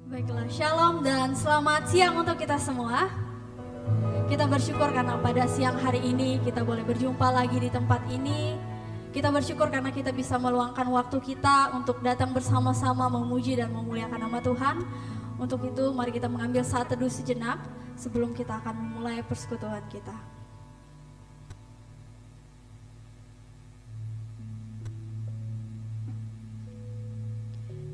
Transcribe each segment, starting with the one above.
Baiklah, shalom dan selamat siang untuk kita semua. Kita bersyukur karena pada siang hari ini kita boleh berjumpa lagi di tempat ini. Kita bersyukur karena kita bisa meluangkan waktu kita untuk datang bersama-sama memuji dan memuliakan nama Tuhan. Untuk itu mari kita mengambil saat teduh sejenak sebelum kita akan memulai persekutuan kita.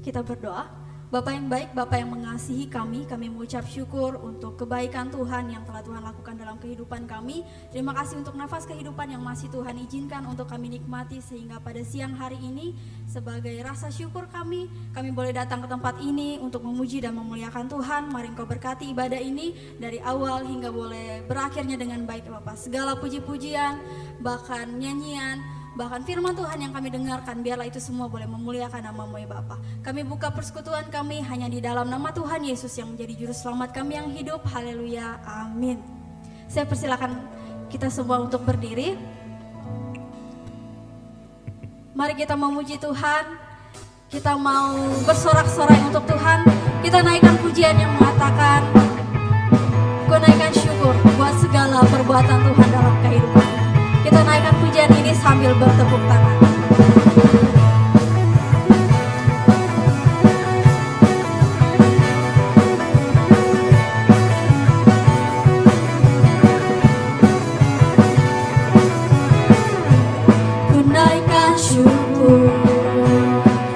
Kita berdoa. Bapa yang baik, Bapa yang mengasihi kami mengucap syukur untuk kebaikan Tuhan yang telah Tuhan lakukan dalam kehidupan kami. Terima kasih untuk nafas kehidupan yang masih Tuhan izinkan untuk kami nikmati, sehingga pada siang hari ini sebagai rasa syukur kami boleh datang ke tempat ini untuk memuji dan memuliakan Tuhan. Mari Engkau berkati ibadah ini dari awal hingga boleh berakhirnya dengan baik Bapa. Segala puji-pujian, bahkan nyanyian, bahkan firman Tuhan yang kami dengarkan, biarlah itu semua boleh memuliakan nama-Mu ya Bapa. Kami buka persekutuan kami hanya di dalam nama Tuhan Yesus yang menjadi juru selamat kami yang hidup. Haleluya, amin. Saya persilakan kita semua untuk berdiri. Mari kita memuji Tuhan. Kita mau bersorak-sorai untuk Tuhan. Kita naikkan pujian yang mengatakan, "Ku naikkan syukur buat segala perbuatan Tuhan dalam kehidupan." Kita naikkan pujian ini sambil bertepuk tangan. Ku naikkan syukur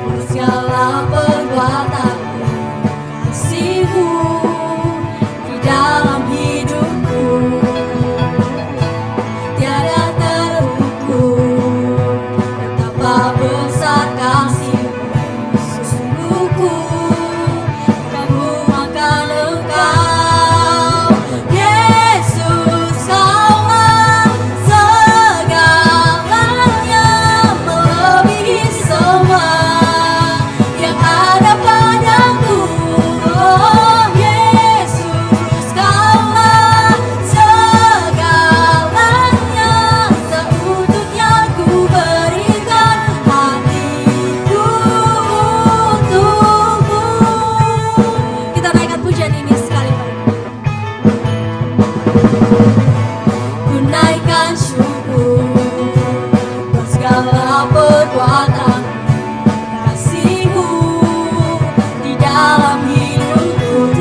buat segala perbuatan-Mu, kasih-Mu di dalam hidupku. Tiada betapa besar kasih-Mu, sesungguhku kagumkan Engkau. Yesus, Kaulah segalanya, melebihi semua yang ada padaku. Oh Yesus, Kaulah segalanya, seutuhnya ku berikan hatiku untukmu. Kita naikkan pujian ini sekali lagi. Ku naikkan syukur buat segala perbuatan kasih-Mu di dalam hidupku.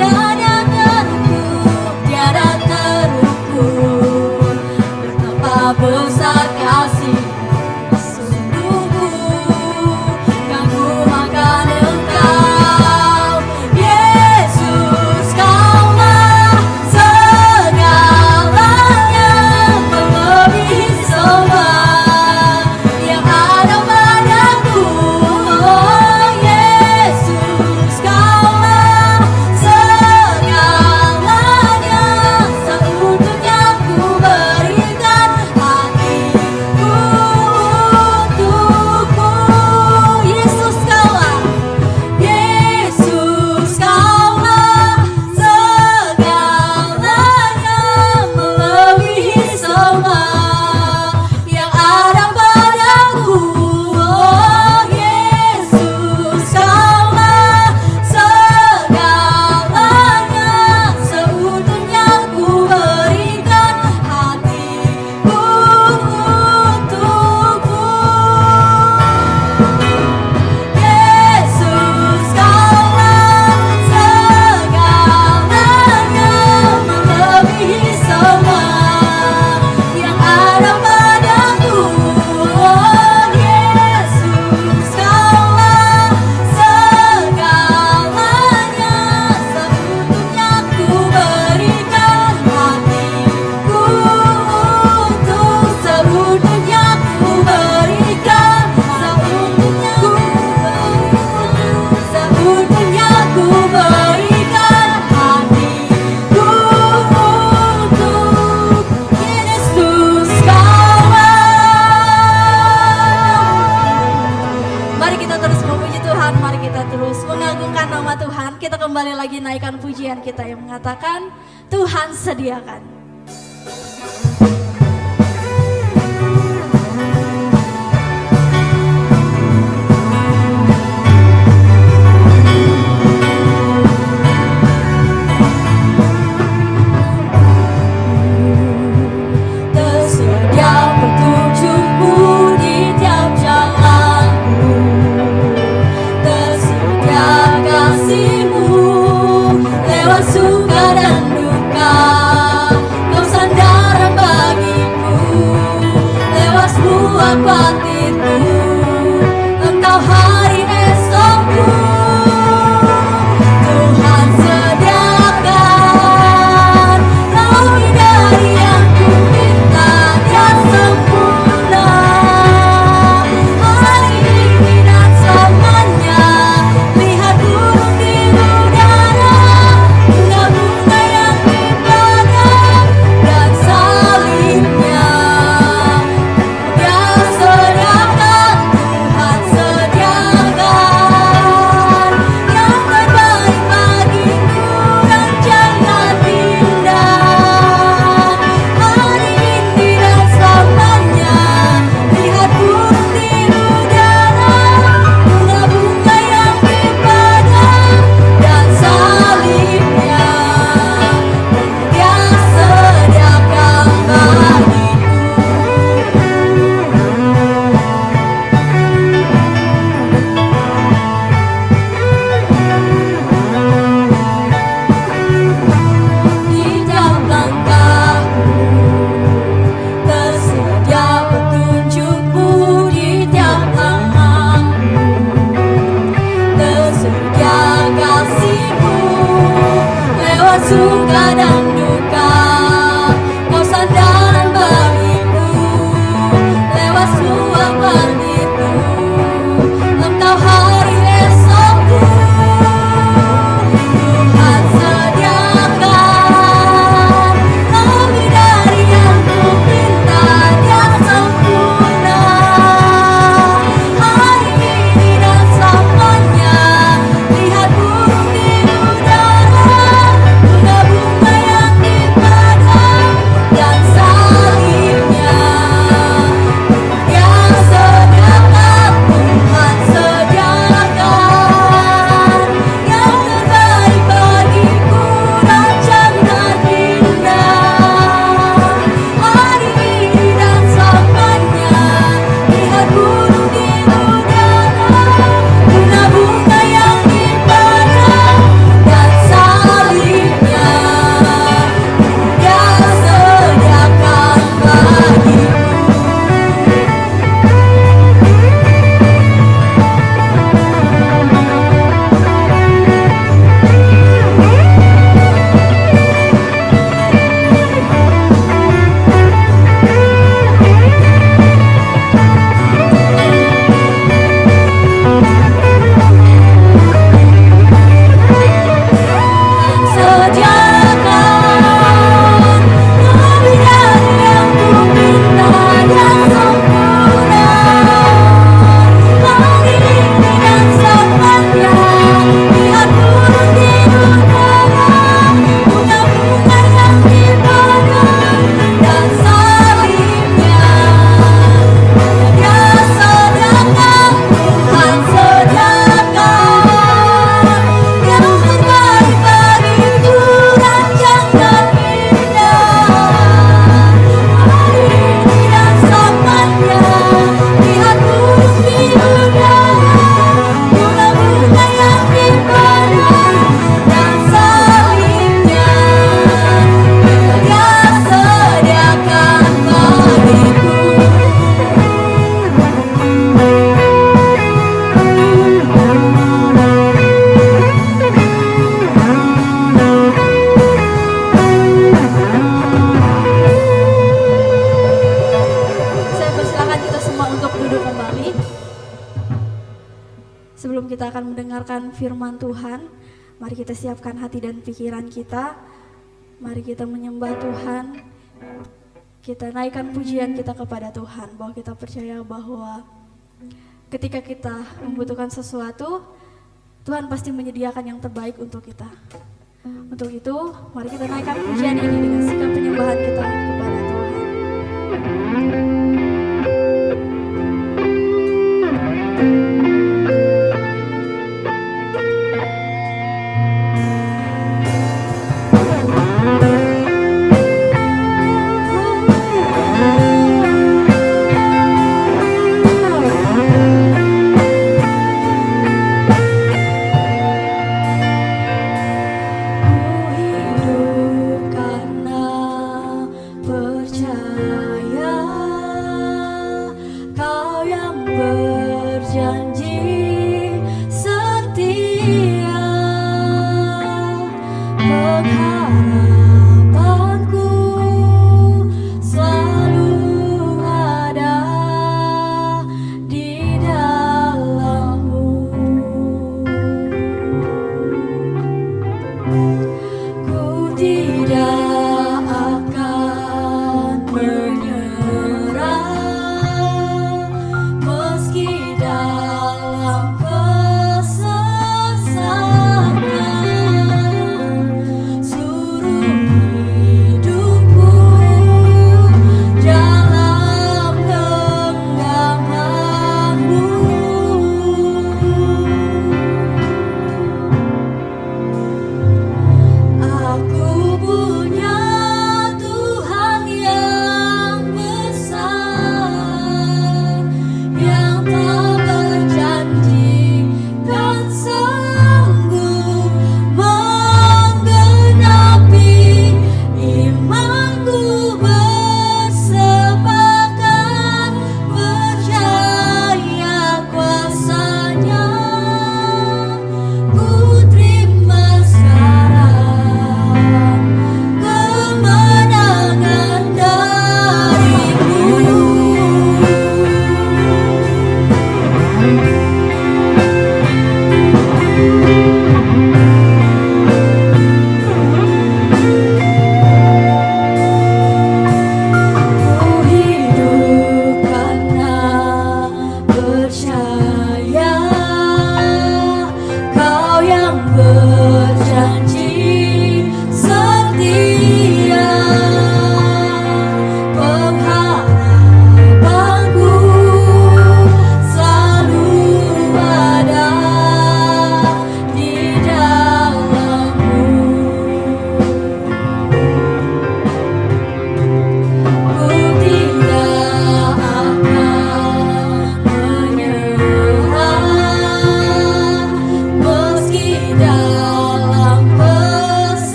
Tiada terukur, betapa besar kasih-Mu, sesungguhku kagumkan Engkau. Yesus, Kaulah segalanya, melebihi semua yang ada padaku. Oh Yesus, Kaulah segalanya, seutuhnya ku berikan hatiku untukmu. Yesus, Kaulah, Yesus, Kaulah segalanya, melebihi semua yang ada padaku. Oh Yesus, Kaulah segalanya, seutuhnya ku berikan hatiku untukmu. Yesus, Kaulah segalanya, melebihi semua yang ada padaku. Oh Yesus, Kaulah segalanya, seutuhnya ku berikan hatiku untuk, seutuhnya ku berikan, seutuhnya ku berikan hatiku untuk Yesus, Kaulah. Mari kita terus memuji Tuhan, mari kita terus mengagungkan nama Tuhan. Kita kembali lagi naikkan pujian kita yang mengatakan, Tuhan sediakan. suka dan duka, kau sandaran bagiku lewat semua itu. Engkau hari esokku, Tuhan sediakan lebih dari yang ku minta, Dia sempurna. Hari ini dan selamanya, lihat burung di udara, bunga-bunga yang di padang dan salibnya. Dia sediakan, Tuhan sediakan yang terbaik bagiku, rancang dan indah. Hari ini dan selamanya, lihat burung di udara, bunga-bunga yang di padang dan salibnya. Dia sediakan bagiku. Sediakan lebih dari yang ku minta, Dia sempurna. Hari ini dan selamanya, lihat burung di udara, bunga-bunga yang di padang dan salibnya. Dia sediakan, Tuhan sediakan yang terbaik bagiku, rancang dan indah. Hari ini dan selamanya, lihat burung di udara, bunga-bunga yang di padang dan salibnya. Dia sediakan bagiku. Saya persilakan kita semua untuk duduk kembali. Sebelum kita akan mendengarkan firman Tuhan, mari kita siapkan hati dan pikiran kita. Mari kita menyembah Tuhan. Kita naikkan pujian kita kepada Tuhan, bahwa kita percaya bahwa ketika kita membutuhkan sesuatu, Tuhan pasti menyediakan yang terbaik untuk kita. Untuk itu, mari kita naikkan pujian ini dengan sikap penyembahan kita kepada Tuhan. Ku hidup karena seluruh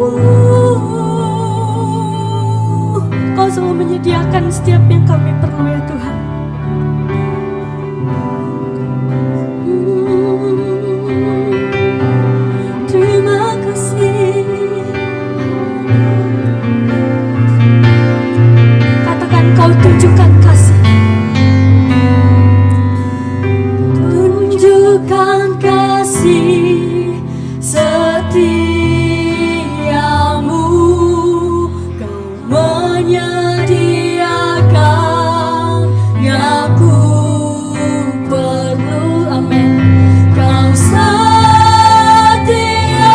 Kau selalu menyediakan setiap yang kami perlu ya Tuhan. Terima kasih. Katakan kau tunjukkan kasih. Tunjukkan kasih setiamu. Kau menyediakan yang ku perlu. Amin. Kau setia,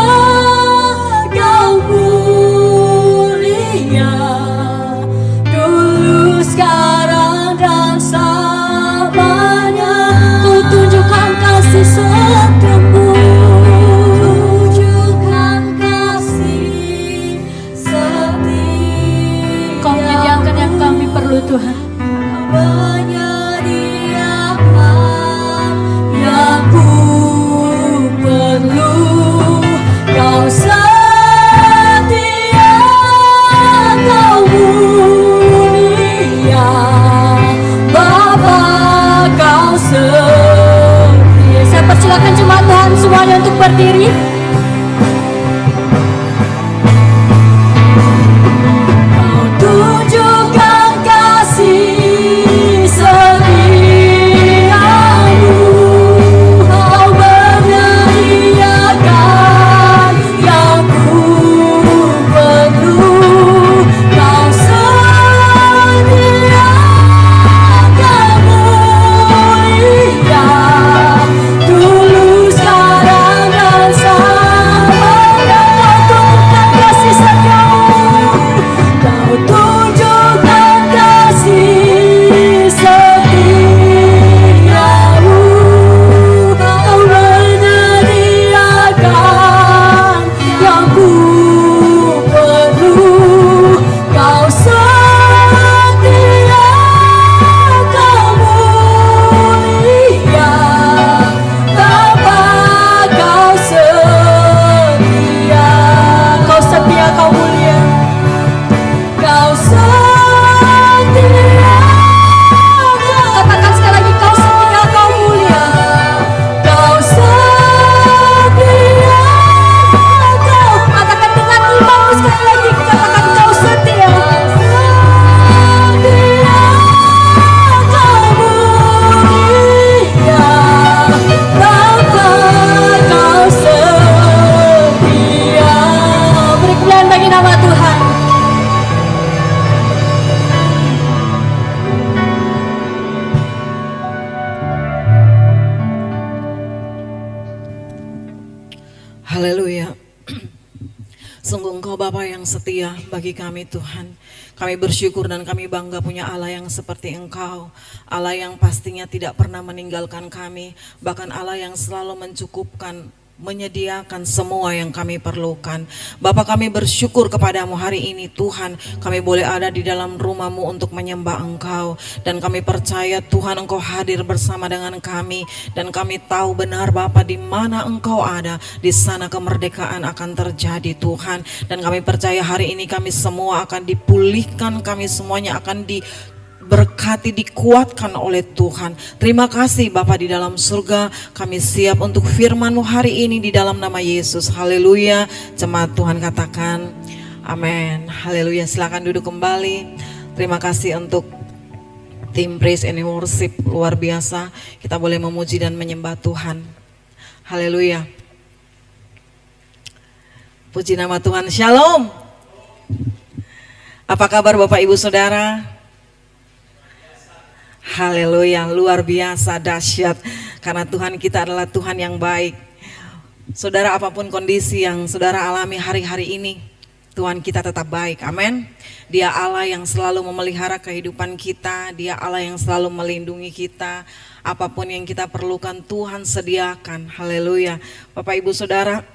kau mulia, dulu, sekarang, dan selamanya. Kau tunjukkan kasih setiamu. Tunjukkan kasih setiamu. Kau menyediakan yang kami perlu Tuhan. Menyediakan yang ku perlu. Kau setia, kau mulia, Bapa, kau setia. Saya persilakan jemaat Tuhan semuanya untuk berdiri. Kau tunjukkan kasih setiamu. Kau menyediakan yang ku perlu. Kau setia, kau mulia, dulu, sekarang, dan selamanya. Kau tunjukkan kasih setiamu. Kau tunjukkan kasih setiamu. Kau menyediakan yang ku perlu. Kau setia, kau mulia, Bapa, kau setia. Kau setia, kau mulia. Kau setia. Katakan sekali lagi, kau setia, kau mulia. Kau setia. Kau katakan dengan imanmu sekali lagi. Katakan kau setia. Setia, kau mulia, Bapa, kau setia. Beri kemuliaan bagi nama Tuhan. Haleluya. Sungguh Engkau Bapa yang setia bagi kami Tuhan. Kami bersyukur dan kami bangga punya Allah yang seperti Engkau. Allah yang pastinya tidak pernah meninggalkan kami. Bahkan Allah yang selalu mencukupkan, menyediakan semua yang kami perlukan. Bapa, kami bersyukur kepadamu hari ini Tuhan. Kami boleh ada di dalam rumah-Mu untuk menyembah Engkau. Dan kami percaya Tuhan Engkau hadir bersama dengan kami. Dan kami tahu benar Bapa, di mana Engkau ada, di sana kemerdekaan akan terjadi Tuhan. Dan kami percaya hari ini kami semua akan dipulihkan, kami semuanya akan berkati, dikuatkan oleh Tuhan. Terima kasih Bapa di dalam surga. Kami siap untuk firman-Mu hari ini di dalam nama Yesus. Haleluya. Jemaat Tuhan katakan amin. Haleluya. Silakan duduk kembali. Terima kasih untuk tim Praise and Worship luar biasa. Kita boleh memuji dan menyembah Tuhan. Haleluya. Puji nama Tuhan. Shalom. Apa kabar Bapak Ibu Saudara? Haleluya, luar biasa, dahsyat. Karena Tuhan kita adalah Tuhan yang baik. Saudara, apapun kondisi yang saudara alami hari-hari ini, Tuhan kita tetap baik, amin. Dia Allah yang selalu memelihara kehidupan kita. Dia Allah yang selalu melindungi kita. Apapun yang kita perlukan Tuhan sediakan, haleluya. Bapak Ibu Saudara,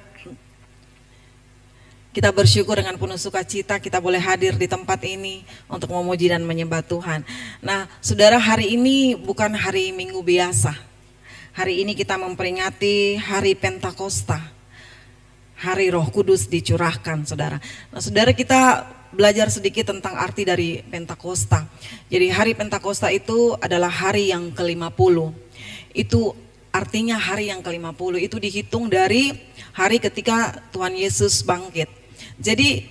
kita bersyukur dengan penuh sukacita kita boleh hadir di tempat ini untuk memuji dan menyembah Tuhan. Nah, saudara, hari ini bukan hari Minggu biasa. Hari ini kita memperingati hari Pentakosta. hari Roh Kudus dicurahkan, saudara. Nah, saudara, kita belajar sedikit tentang arti dari Pentakosta. Jadi hari Pentakosta itu adalah hari yang ke-50. Itu artinya hari yang ke-50 itu dihitung dari hari ketika Tuhan Yesus bangkit. Jadi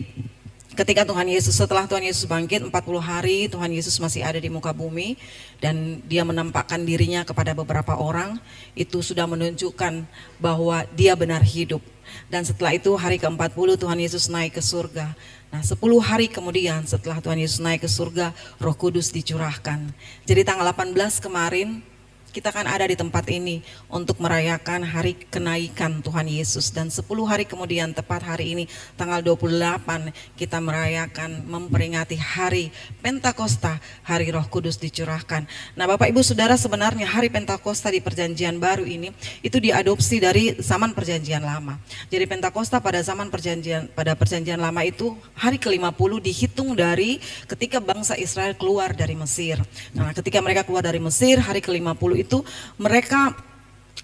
ketika setelah Tuhan Yesus bangkit 40 hari Tuhan Yesus masih ada di muka bumi dan dia menampakkan dirinya kepada beberapa orang, itu sudah menunjukkan bahwa dia benar hidup. Dan setelah itu hari ke-40 Tuhan Yesus naik ke surga. Nah 10 hari kemudian setelah Tuhan Yesus naik ke surga, Roh Kudus dicurahkan. Jadi tanggal 18 kemarin kita akan ada di tempat ini untuk merayakan hari kenaikan Tuhan Yesus. Dan 10 hari kemudian tepat hari ini tanggal 28 kita merayakan memperingati hari Pentakosta, hari Roh Kudus dicurahkan. Nah Bapak Ibu Saudara, sebenarnya hari Pentakosta di perjanjian baru ini itu diadopsi dari zaman perjanjian lama. Jadi Pentakosta pada perjanjian lama itu hari ke-50 dihitung dari ketika bangsa Israel keluar dari Mesir. Nah ketika mereka keluar dari Mesir, hari ke-50 itu mereka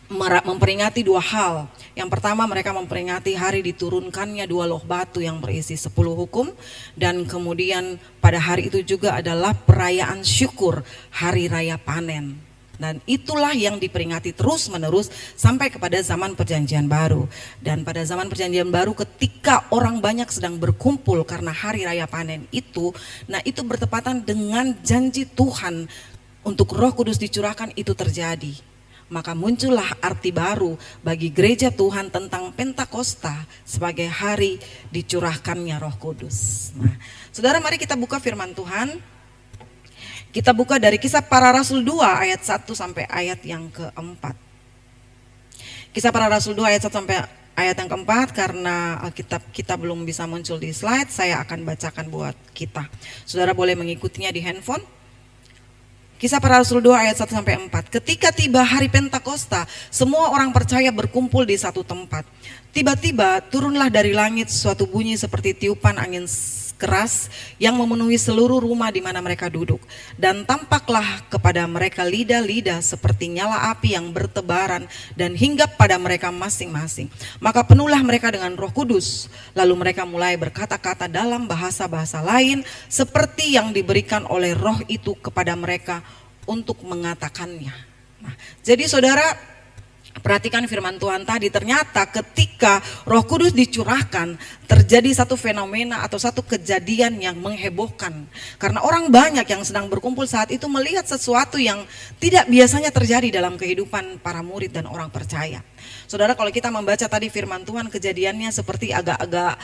memperingati dua hal. Yang pertama, mereka memperingati hari diturunkannya 2 loh batu yang berisi 10 hukum, dan kemudian pada hari itu juga adalah perayaan syukur, hari raya panen. Dan itulah yang diperingati terus menerus sampai kepada zaman perjanjian baru. Dan pada zaman perjanjian baru ketika orang banyak sedang berkumpul karena hari raya panen itu, nah itu bertepatan dengan janji Tuhan untuk Roh Kudus dicurahkan itu terjadi. Maka muncullah arti baru bagi gereja Tuhan tentang Pentakosta sebagai hari dicurahkannya Roh Kudus. Nah, saudara, mari kita buka firman Tuhan. Kita buka dari Kisah Para Rasul 2 ayat 1 sampai ayat yang keempat. Kisah Para Rasul 2 ayat 1 sampai ayat yang keempat, karena Alkitab kita belum bisa muncul di slide, saya akan bacakan buat kita. Saudara boleh mengikutinya di handphone. Kisah Para Rasul 2 ayat 1 sampai 4. Ketika tiba hari Pentakosta, semua orang percaya berkumpul di satu tempat. Tiba-tiba turunlah dari langit suatu bunyi seperti tiupan angin keras yang memenuhi seluruh rumah di mana mereka duduk. Dan tampaklah kepada mereka lidah-lidah seperti nyala api yang bertebaran dan hinggap pada mereka masing-masing. Maka penuhlah mereka dengan Roh Kudus. Lalu mereka mulai berkata-kata dalam bahasa-bahasa lain seperti yang diberikan oleh Roh itu kepada mereka untuk mengatakannya. Nah, jadi saudara, perhatikan firman Tuhan tadi, ternyata ketika Roh Kudus dicurahkan terjadi satu fenomena atau satu kejadian yang menghebohkan. Karena orang banyak yang sedang berkumpul saat itu melihat sesuatu yang tidak biasanya terjadi dalam kehidupan para murid dan orang percaya. Saudara, kalau kita membaca tadi firman Tuhan, kejadiannya seperti agak-agak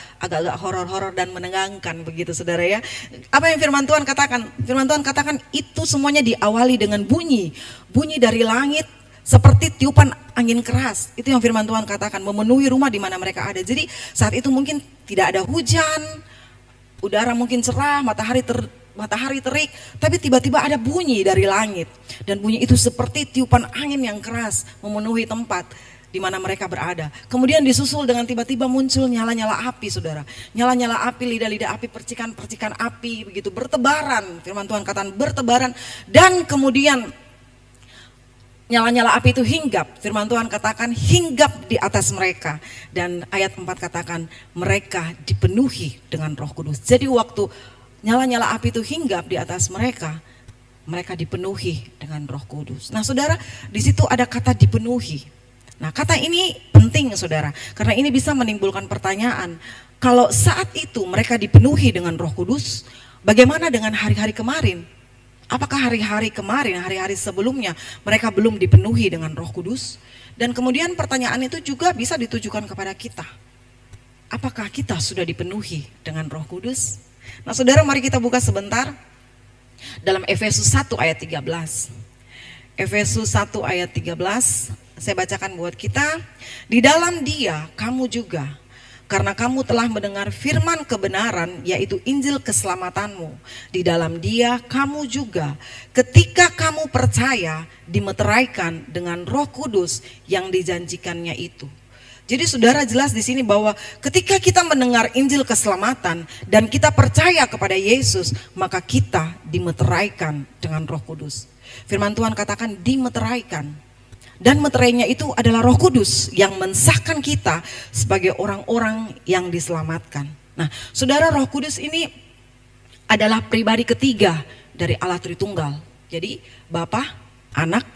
horor-horor dan menegangkan begitu saudara ya. Apa yang firman Tuhan katakan? Firman Tuhan katakan itu semuanya diawali dengan bunyi dari langit seperti tiupan angin keras. Itu yang firman Tuhan katakan, memenuhi rumah di mana mereka ada. Jadi saat itu mungkin tidak ada hujan, udara mungkin cerah, matahari terik, tapi tiba-tiba ada bunyi dari langit. Dan bunyi itu seperti tiupan angin yang keras memenuhi tempat di mana mereka berada. Kemudian disusul dengan tiba-tiba muncul nyala-nyala api, saudara. Nyala-nyala api, lidah-lidah api, percikan-percikan api, begitu bertebaran. Firman Tuhan katakan bertebaran, dan kemudian nyala-nyala api itu hinggap. Firman Tuhan katakan hinggap di atas mereka. Dan ayat 4 katakan mereka dipenuhi dengan Roh Kudus. Jadi waktu nyala-nyala api itu hinggap di atas mereka, mereka dipenuhi dengan Roh Kudus. Nah saudara, di situ ada kata dipenuhi. Nah kata ini penting saudara, karena ini bisa menimbulkan pertanyaan. Kalau saat itu mereka dipenuhi dengan Roh Kudus, bagaimana dengan hari-hari kemarin? Apakah hari-hari kemarin, hari-hari sebelumnya mereka belum dipenuhi dengan Roh Kudus? Dan kemudian pertanyaan itu juga bisa ditujukan kepada kita. Apakah kita sudah dipenuhi dengan Roh Kudus? Nah saudara, mari kita buka sebentar dalam Efesus 1 ayat 13. Efesus 1 ayat 13, saya bacakan buat kita. Di dalam Dia kamu juga, karena kamu telah mendengar firman kebenaran, yaitu Injil keselamatanmu. Di dalam Dia kamu juga, ketika kamu percaya, dimeteraikan dengan Roh Kudus yang dijanjikannya itu. Jadi saudara, jelas di sini bahwa ketika kita mendengar Injil keselamatan dan kita percaya kepada Yesus, maka kita dimeteraikan dengan Roh Kudus. Firman Tuhan katakan dimeteraikan. dan meterainya itu adalah Roh Kudus yang mensahkan kita sebagai orang-orang yang diselamatkan. Nah, saudara, Roh Kudus ini adalah pribadi ketiga dari Allah Tritunggal. Jadi Bapa, Anak,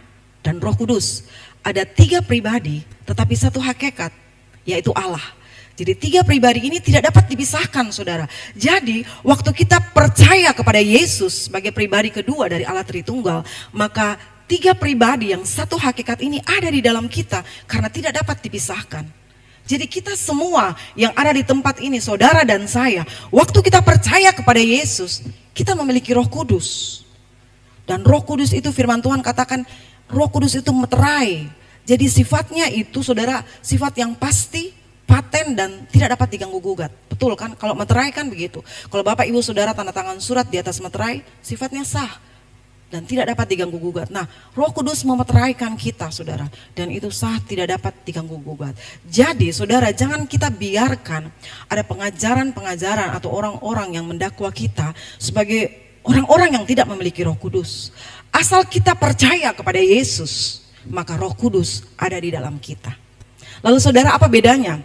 dan Roh Kudus. Ada 3 pribadi tetapi satu hakikat, yaitu Allah. Jadi 3 pribadi ini tidak dapat dipisahkan, saudara. Jadi waktu kita percaya kepada Yesus sebagai pribadi kedua dari Allah Tritunggal, maka 3 pribadi yang satu hakikat ini ada di dalam kita karena tidak dapat dipisahkan. Jadi kita semua yang ada di tempat ini, saudara dan saya, waktu kita percaya kepada Yesus, kita memiliki Roh Kudus. Dan Roh Kudus itu firman Tuhan katakan, Roh Kudus itu meterai. Jadi sifatnya itu, saudara, sifat yang pasti, paten, dan tidak dapat diganggu gugat. Betul kan? Kalau meterai kan begitu. Kalau Bapak Ibu Saudara tanda tangan surat di atas meterai, sifatnya sah dan tidak dapat diganggu gugat. Nah, Roh Kudus memeteraikan kita, saudara, dan itu sah, tidak dapat diganggu gugat. Jadi saudara, jangan kita biarkan ada pengajaran-pengajaran atau orang-orang yang mendakwa kita sebagai orang-orang yang tidak memiliki Roh Kudus. Asal kita percaya kepada Yesus, maka Roh Kudus ada di dalam kita. Lalu saudara, apa bedanya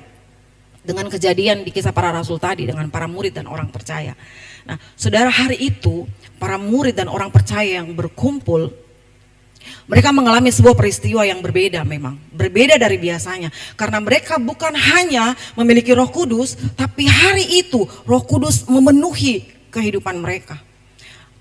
dengan kejadian di Kisah Para Rasul tadi dengan para murid dan orang percaya? Nah, saudara, hari itu para murid dan orang percaya yang berkumpul, mereka mengalami sebuah peristiwa yang berbeda, memang berbeda dari biasanya, karena mereka bukan hanya memiliki Roh Kudus, tapi hari itu Roh Kudus memenuhi kehidupan mereka.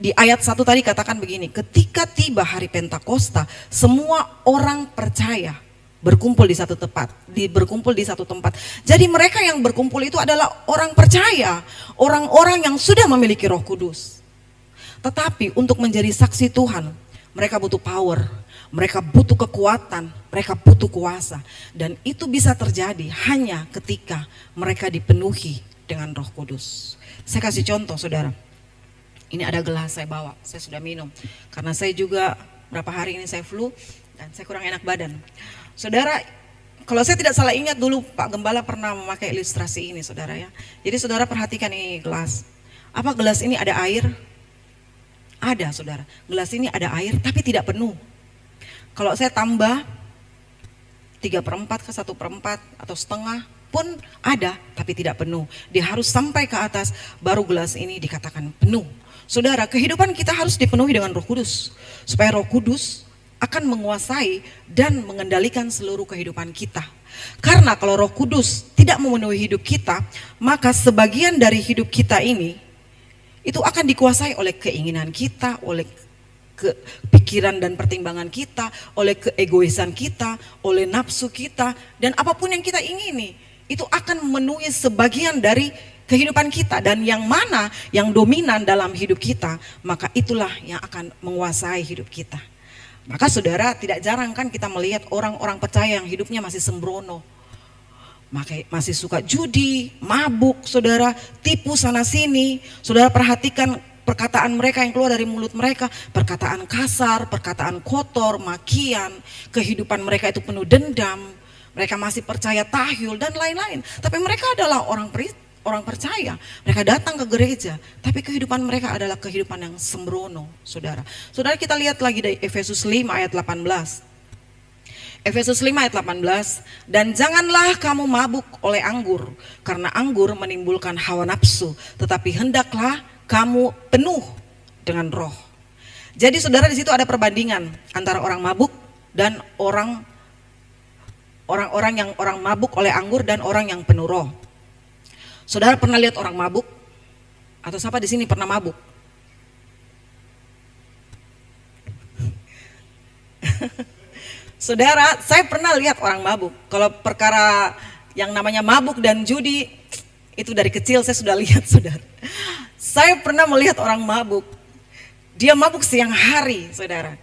Di ayat 1 tadi katakan begini, ketika tiba hari Pentakosta, semua orang percaya berkumpul di satu tempat, berkumpul di satu tempat. Jadi mereka yang berkumpul itu adalah orang percaya, orang-orang yang sudah memiliki Roh Kudus. Tetapi untuk menjadi saksi Tuhan, mereka butuh power, mereka butuh kekuatan, mereka butuh kuasa. Dan itu bisa terjadi hanya ketika mereka dipenuhi dengan Roh Kudus. Saya kasih contoh, saudara. Ini ada gelas saya bawa, saya sudah minum. Karena saya juga berapa hari ini saya flu dan saya kurang enak badan. Saudara, kalau saya tidak salah ingat dulu Pak Gembala pernah memakai ilustrasi ini, saudara ya. Jadi saudara perhatikan ini gelas. Apa gelas ini ada air? Ada, saudara. Gelas ini ada air tapi tidak penuh. Kalau saya tambah 3/4 ke 1/4 atau setengah pun ada tapi tidak penuh. Dia harus sampai ke atas baru gelas ini dikatakan penuh. Saudara, kehidupan kita harus dipenuhi dengan Roh Kudus supaya Roh Kudus akan menguasai dan mengendalikan seluruh kehidupan kita. Karena kalau Roh Kudus tidak memenuhi hidup kita, maka sebagian dari hidup kita ini itu akan dikuasai oleh keinginan kita, oleh pikiran dan pertimbangan kita, oleh keegoisan kita, oleh nafsu kita, dan apapun yang kita ingini itu akan memenuhi sebagian dari kehidupan kita, dan yang mana yang dominan dalam hidup kita, maka itulah yang akan menguasai hidup kita. Maka saudara, tidak jarang kan kita melihat orang-orang percaya yang hidupnya masih sembrono, masih suka judi, mabuk, saudara, tipu sana sini. Saudara perhatikan perkataan mereka yang keluar dari mulut mereka, perkataan kasar, perkataan kotor, makian, kehidupan mereka itu penuh dendam, mereka masih percaya tahyul dan lain-lain. Tapi mereka adalah orang percaya, mereka datang ke gereja, tapi kehidupan mereka adalah kehidupan yang sembrono, saudara. Saudara, kita lihat lagi dari Efesus 5 ayat 18. Efesus 5 ayat 18, dan janganlah kamu mabuk oleh anggur, karena anggur menimbulkan hawa nafsu, tetapi hendaklah kamu penuh dengan Roh. Jadi saudara, di situ ada perbandingan antara orang mabuk dan orang yang orang mabuk oleh anggur dan orang yang penuh Roh. Saudara pernah lihat orang mabuk? Atau siapa di sini pernah mabuk? Saudara, saya pernah lihat orang mabuk. Kalau perkara yang namanya mabuk dan judi, itu dari kecil saya sudah lihat, saudara. Saya pernah melihat orang mabuk. Dia mabuk siang hari, saudara.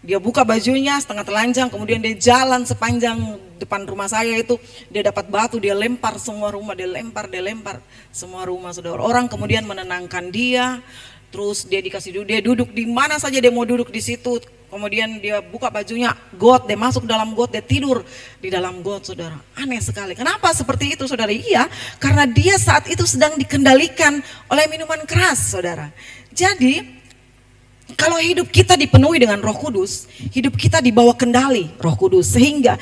Dia buka bajunya setengah telanjang, kemudian dia jalan sepanjang depan rumah saya itu, dia dapat batu, dia lempar semua rumah, dia lempar semua rumah, saudara. Orang kemudian menenangkan dia, terus dia dia duduk di mana saja dia mau duduk di situ. Kemudian dia buka bajunya, got, dia masuk dalam got, dia tidur di dalam got, saudara. Aneh sekali. Kenapa seperti itu, saudara? Iya, karena dia saat itu sedang dikendalikan oleh minuman keras, saudara. Jadi Kalau hidup kita dipenuhi dengan Roh Kudus, hidup kita dibawa kendali Roh Kudus, sehingga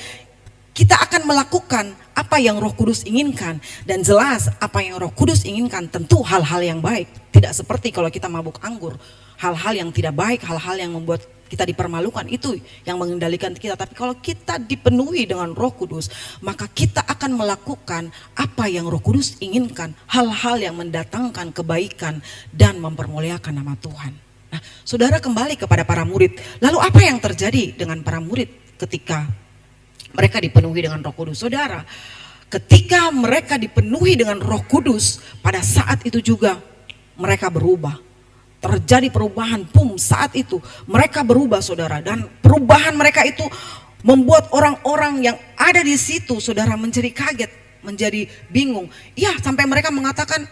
kita akan melakukan apa yang Roh Kudus inginkan. Dan jelas apa yang Roh Kudus inginkan tentu hal-hal yang baik. Tidak seperti kalau kita mabuk anggur, hal-hal yang tidak baik, hal-hal yang membuat kita dipermalukan, itu yang mengendalikan kita. Tapi kalau kita dipenuhi dengan Roh Kudus, maka kita akan melakukan apa yang Roh Kudus inginkan, hal-hal yang mendatangkan kebaikan dan mempermuliakan nama Tuhan. Nah, saudara, kembali kepada para murid. Lalu apa yang terjadi dengan para murid ketika mereka dipenuhi dengan Roh Kudus? Saudara, ketika mereka dipenuhi dengan Roh Kudus, pada saat itu juga mereka berubah. Terjadi perubahan, saat itu mereka berubah, saudara. Dan perubahan mereka itu membuat orang-orang yang ada di situ, saudara, menjadi kaget, menjadi bingung. Ya, sampai mereka mengatakan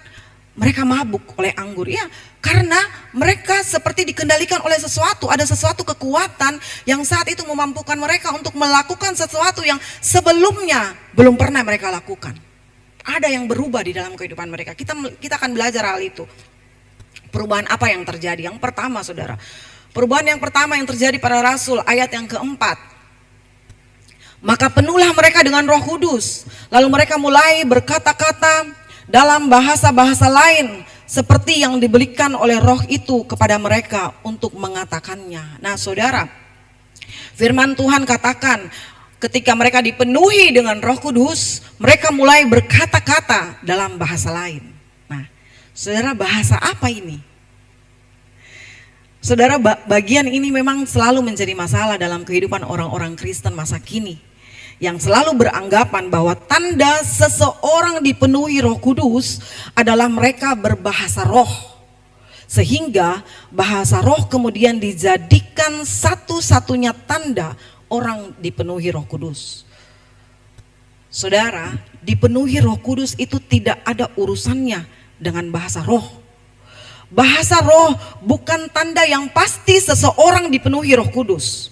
mereka mabuk oleh anggur. Ya, karena mereka seperti dikendalikan oleh sesuatu. Ada sesuatu kekuatan yang saat itu memampukan mereka untuk melakukan sesuatu yang sebelumnya belum pernah mereka lakukan. Ada yang berubah di dalam kehidupan mereka. Kita akan belajar hal itu. Perubahan apa yang terjadi? Yang pertama, saudara, perubahan yang pertama yang terjadi para rasul, ayat yang keempat. Maka penuhlah mereka dengan Roh Kudus, lalu mereka mulai berkata-kata dalam bahasa-bahasa lain seperti yang diberikan oleh Roh itu kepada mereka untuk mengatakannya. Nah, saudara, firman Tuhan katakan ketika mereka dipenuhi dengan Roh Kudus, mereka mulai berkata-kata dalam bahasa lain. Nah, saudara, bahasa apa ini? Saudara, bagian ini memang selalu menjadi masalah dalam kehidupan orang-orang Kristen masa kini, yang selalu beranggapan bahwa tanda seseorang dipenuhi Roh Kudus adalah mereka berbahasa roh. Sehingga bahasa roh kemudian dijadikan satu-satunya tanda orang dipenuhi Roh Kudus. Saudara, dipenuhi Roh Kudus itu tidak ada urusannya dengan bahasa roh. Bahasa roh bukan tanda yang pasti seseorang dipenuhi Roh Kudus.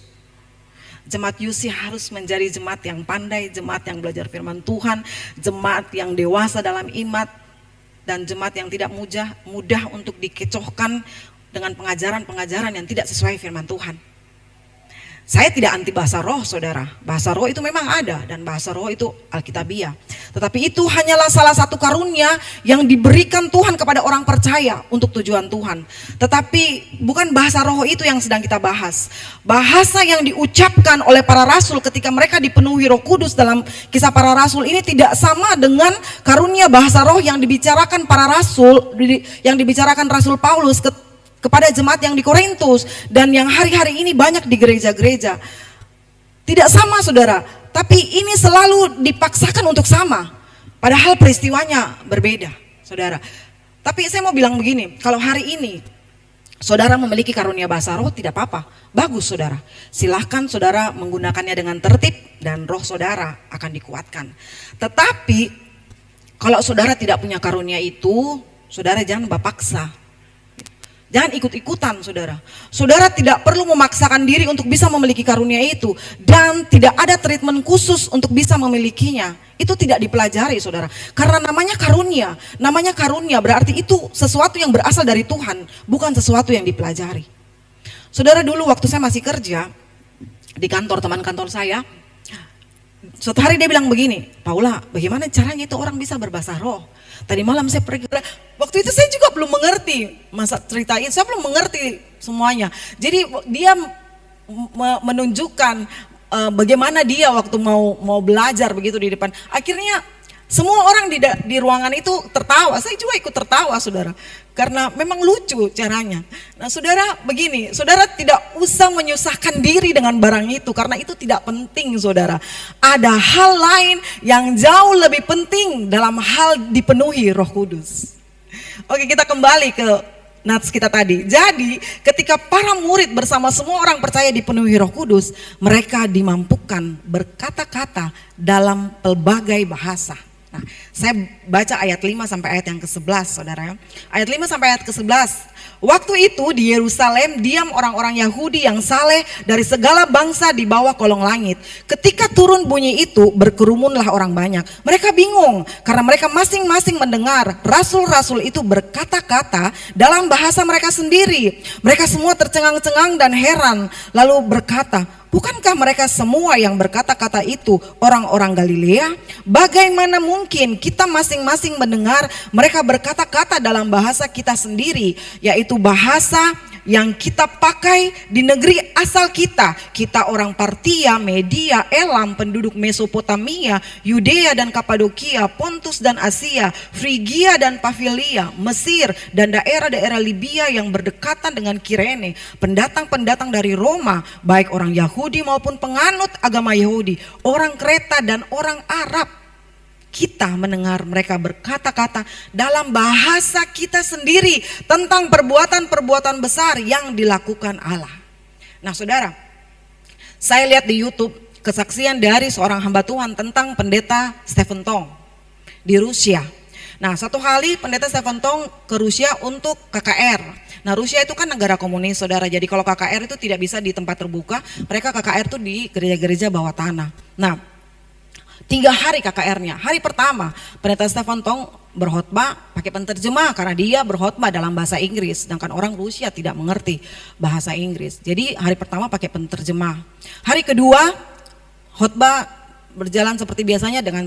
Jemaat UC harus menjadi jemaat yang pandai, jemaat yang belajar firman Tuhan, jemaat yang dewasa dalam iman, dan jemaat yang tidak mudah untuk dikecohkan dengan pengajaran-pengajaran yang tidak sesuai firman Tuhan. Saya tidak anti bahasa roh, saudara. Bahasa roh itu memang ada, dan bahasa roh itu alkitabiah. Tetapi itu hanyalah salah satu karunia yang diberikan Tuhan kepada orang percaya untuk tujuan Tuhan. Tetapi bukan bahasa roh itu yang sedang kita bahas. Bahasa yang diucapkan oleh para rasul ketika mereka dipenuhi Roh Kudus dalam Kisah Para Rasul ini tidak sama dengan karunia bahasa roh yang dibicarakan para rasul, yang dibicarakan Rasul Paulus kepada jemaat yang di Korintus dan yang hari-hari ini banyak di gereja-gereja. Tidak sama, saudara, tapi ini selalu dipaksakan untuk sama, padahal peristiwanya berbeda, saudara. Tapi saya mau bilang begini, kalau hari ini saudara memiliki karunia bahasa roh, tidak apa-apa, bagus, saudara. Silahkan saudara menggunakannya dengan tertib dan roh saudara akan dikuatkan. Tetapi kalau saudara tidak punya karunia itu, saudara jangan paksa. Jangan ikut-ikutan, saudara. Saudara tidak perlu memaksakan diri untuk bisa memiliki karunia itu. Dan tidak ada treatment khusus untuk bisa memilikinya. Itu tidak dipelajari, saudara. Karena namanya karunia. Namanya karunia berarti itu sesuatu yang berasal dari Tuhan, bukan sesuatu yang dipelajari. Saudara, dulu waktu saya masih kerja di kantor, teman kantor saya, suatu hari dia bilang begini, Paula, bagaimana caranya itu orang bisa berbahasa roh? Tadi malam saya pergi, waktu itu saya juga belum mengerti masa cerita itu, saya belum mengerti semuanya. Jadi dia menunjukkan bagaimana dia waktu mau belajar begitu di depan. Akhirnya semua orang di ruangan itu tertawa, saya juga ikut tertawa, saudara. Karena memang lucu caranya. Nah, saudara, begini, saudara tidak usah menyusahkan diri dengan barang itu, karena itu tidak penting, saudara. Ada hal lain yang jauh lebih penting dalam hal dipenuhi Roh Kudus. Oke, kita kembali ke nats kita tadi. Jadi, ketika para murid bersama semua orang percaya dipenuhi Roh Kudus, mereka dimampukan berkata-kata dalam pelbagai bahasa. Nah, saya baca ayat 5 sampai ayat yang ke-11, saudara. Ayat 5 sampai ayat ke-11. Waktu itu di Yerusalem diam orang-orang Yahudi yang saleh dari segala bangsa di bawah kolong langit. Ketika turun bunyi itu, berkerumunlah orang banyak. Mereka bingung karena mereka masing-masing mendengar rasul-rasul itu berkata-kata dalam bahasa mereka sendiri. Mereka semua tercengang-cengang dan heran, lalu berkata, bukankah mereka semua yang berkata-kata itu orang-orang Galilea? Bagaimana mungkin kita masing-masing mendengar mereka berkata-kata dalam bahasa kita sendiri, yaitu bahasa yang kita pakai di negeri asal kita. Kita orang Partia, Media, Elam, penduduk Mesopotamia, Yudea dan Kapadokia, Pontus dan Asia, Frigia dan Pafilia, Mesir dan daerah-daerah Libya yang berdekatan dengan Kirene, pendatang-pendatang dari Roma, baik orang Yahudi maupun penganut agama Yahudi, orang Kreta dan orang Arab. Kita mendengar mereka berkata-kata dalam bahasa kita sendiri tentang perbuatan-perbuatan besar yang dilakukan Allah. Nah, saudara, saya lihat di YouTube kesaksian dari seorang hamba Tuhan tentang pendeta Stephen Tong di Rusia. Nah, satu kali pendeta Stephen Tong ke Rusia untuk KKR. Nah, Rusia itu kan negara komunis, saudara. Jadi kalau KKR itu tidak bisa di tempat terbuka, mereka KKR itu di gereja-gereja bawah tanah. Nah, 3 hari KKR-nya. Hari pertama pendeta Stephen Tong berkhotbah pakai penterjemah karena dia berkhotbah dalam bahasa Inggris, sedangkan orang Rusia tidak mengerti bahasa Inggris. Jadi hari pertama pakai penterjemah. Hari kedua khotbah berjalan seperti biasanya dengan